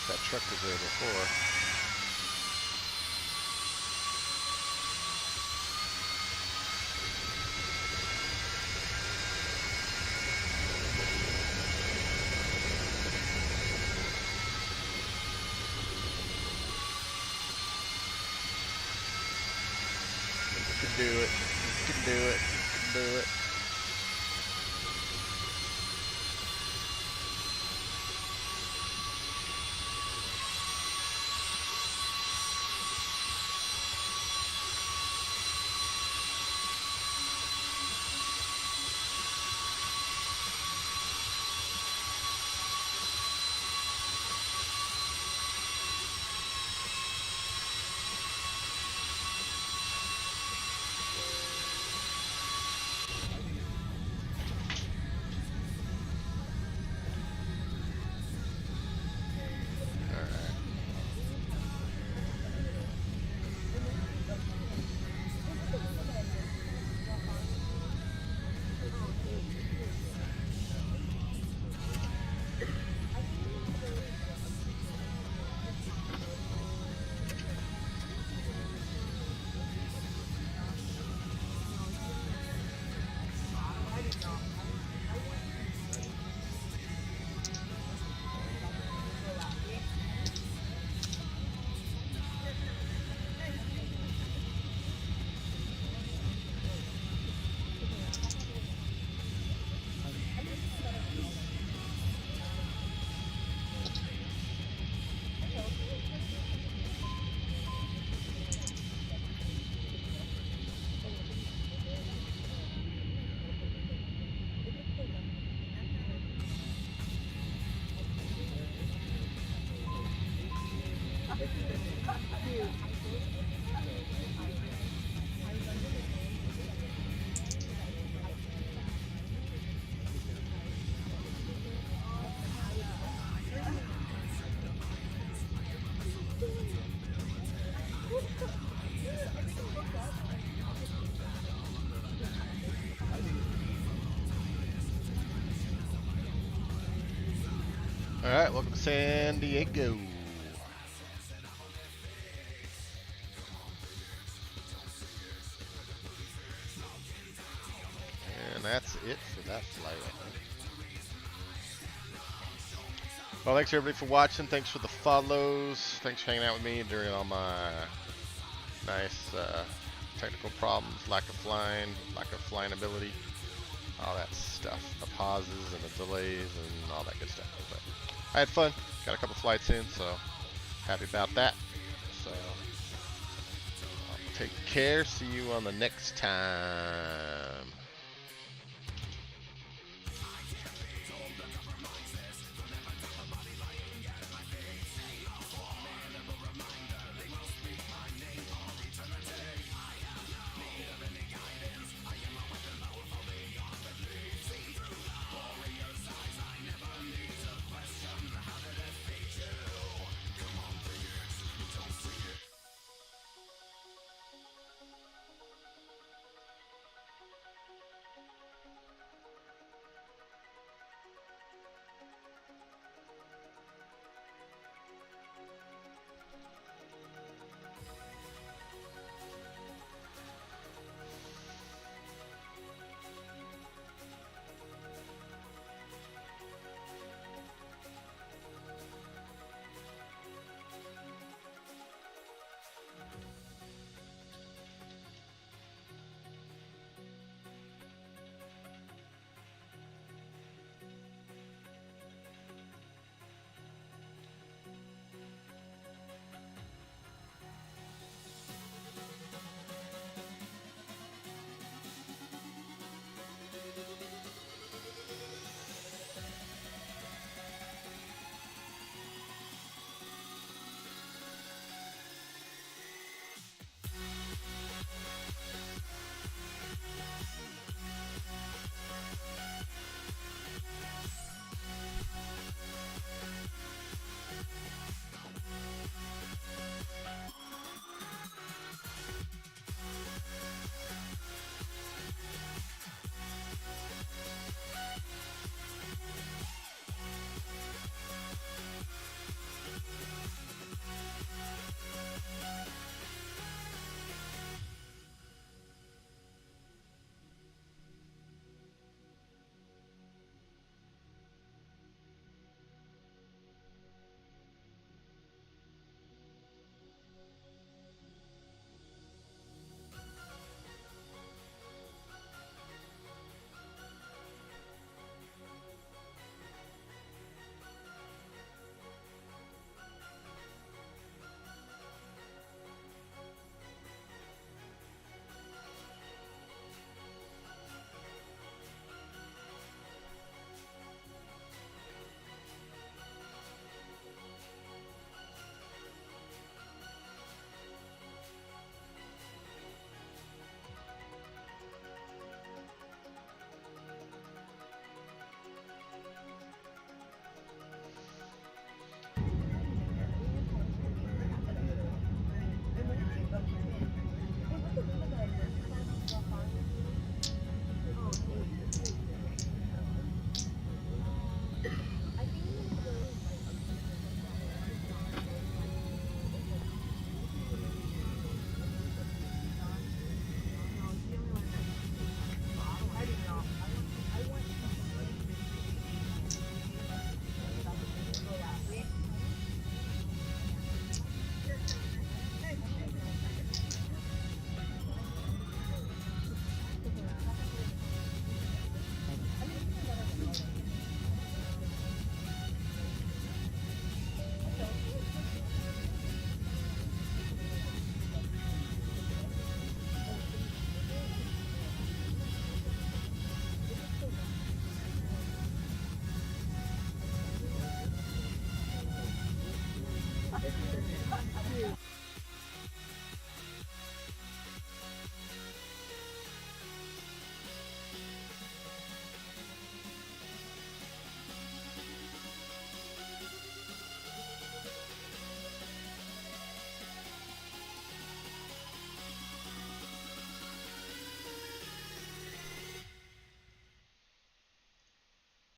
That truck was there before. You can do it. You can do it. You can do it. All right, welcome to San Diego. And that's it for that flight, I think. Well, thanks everybody for watching. Thanks for the follows. Thanks for hanging out with me during all my nice technical problems, lack of flying ability, all that stuff, the pauses and the delays and all that good stuff. But I had fun. Got a couple flights in, so happy about that. So take care. See you on the next time.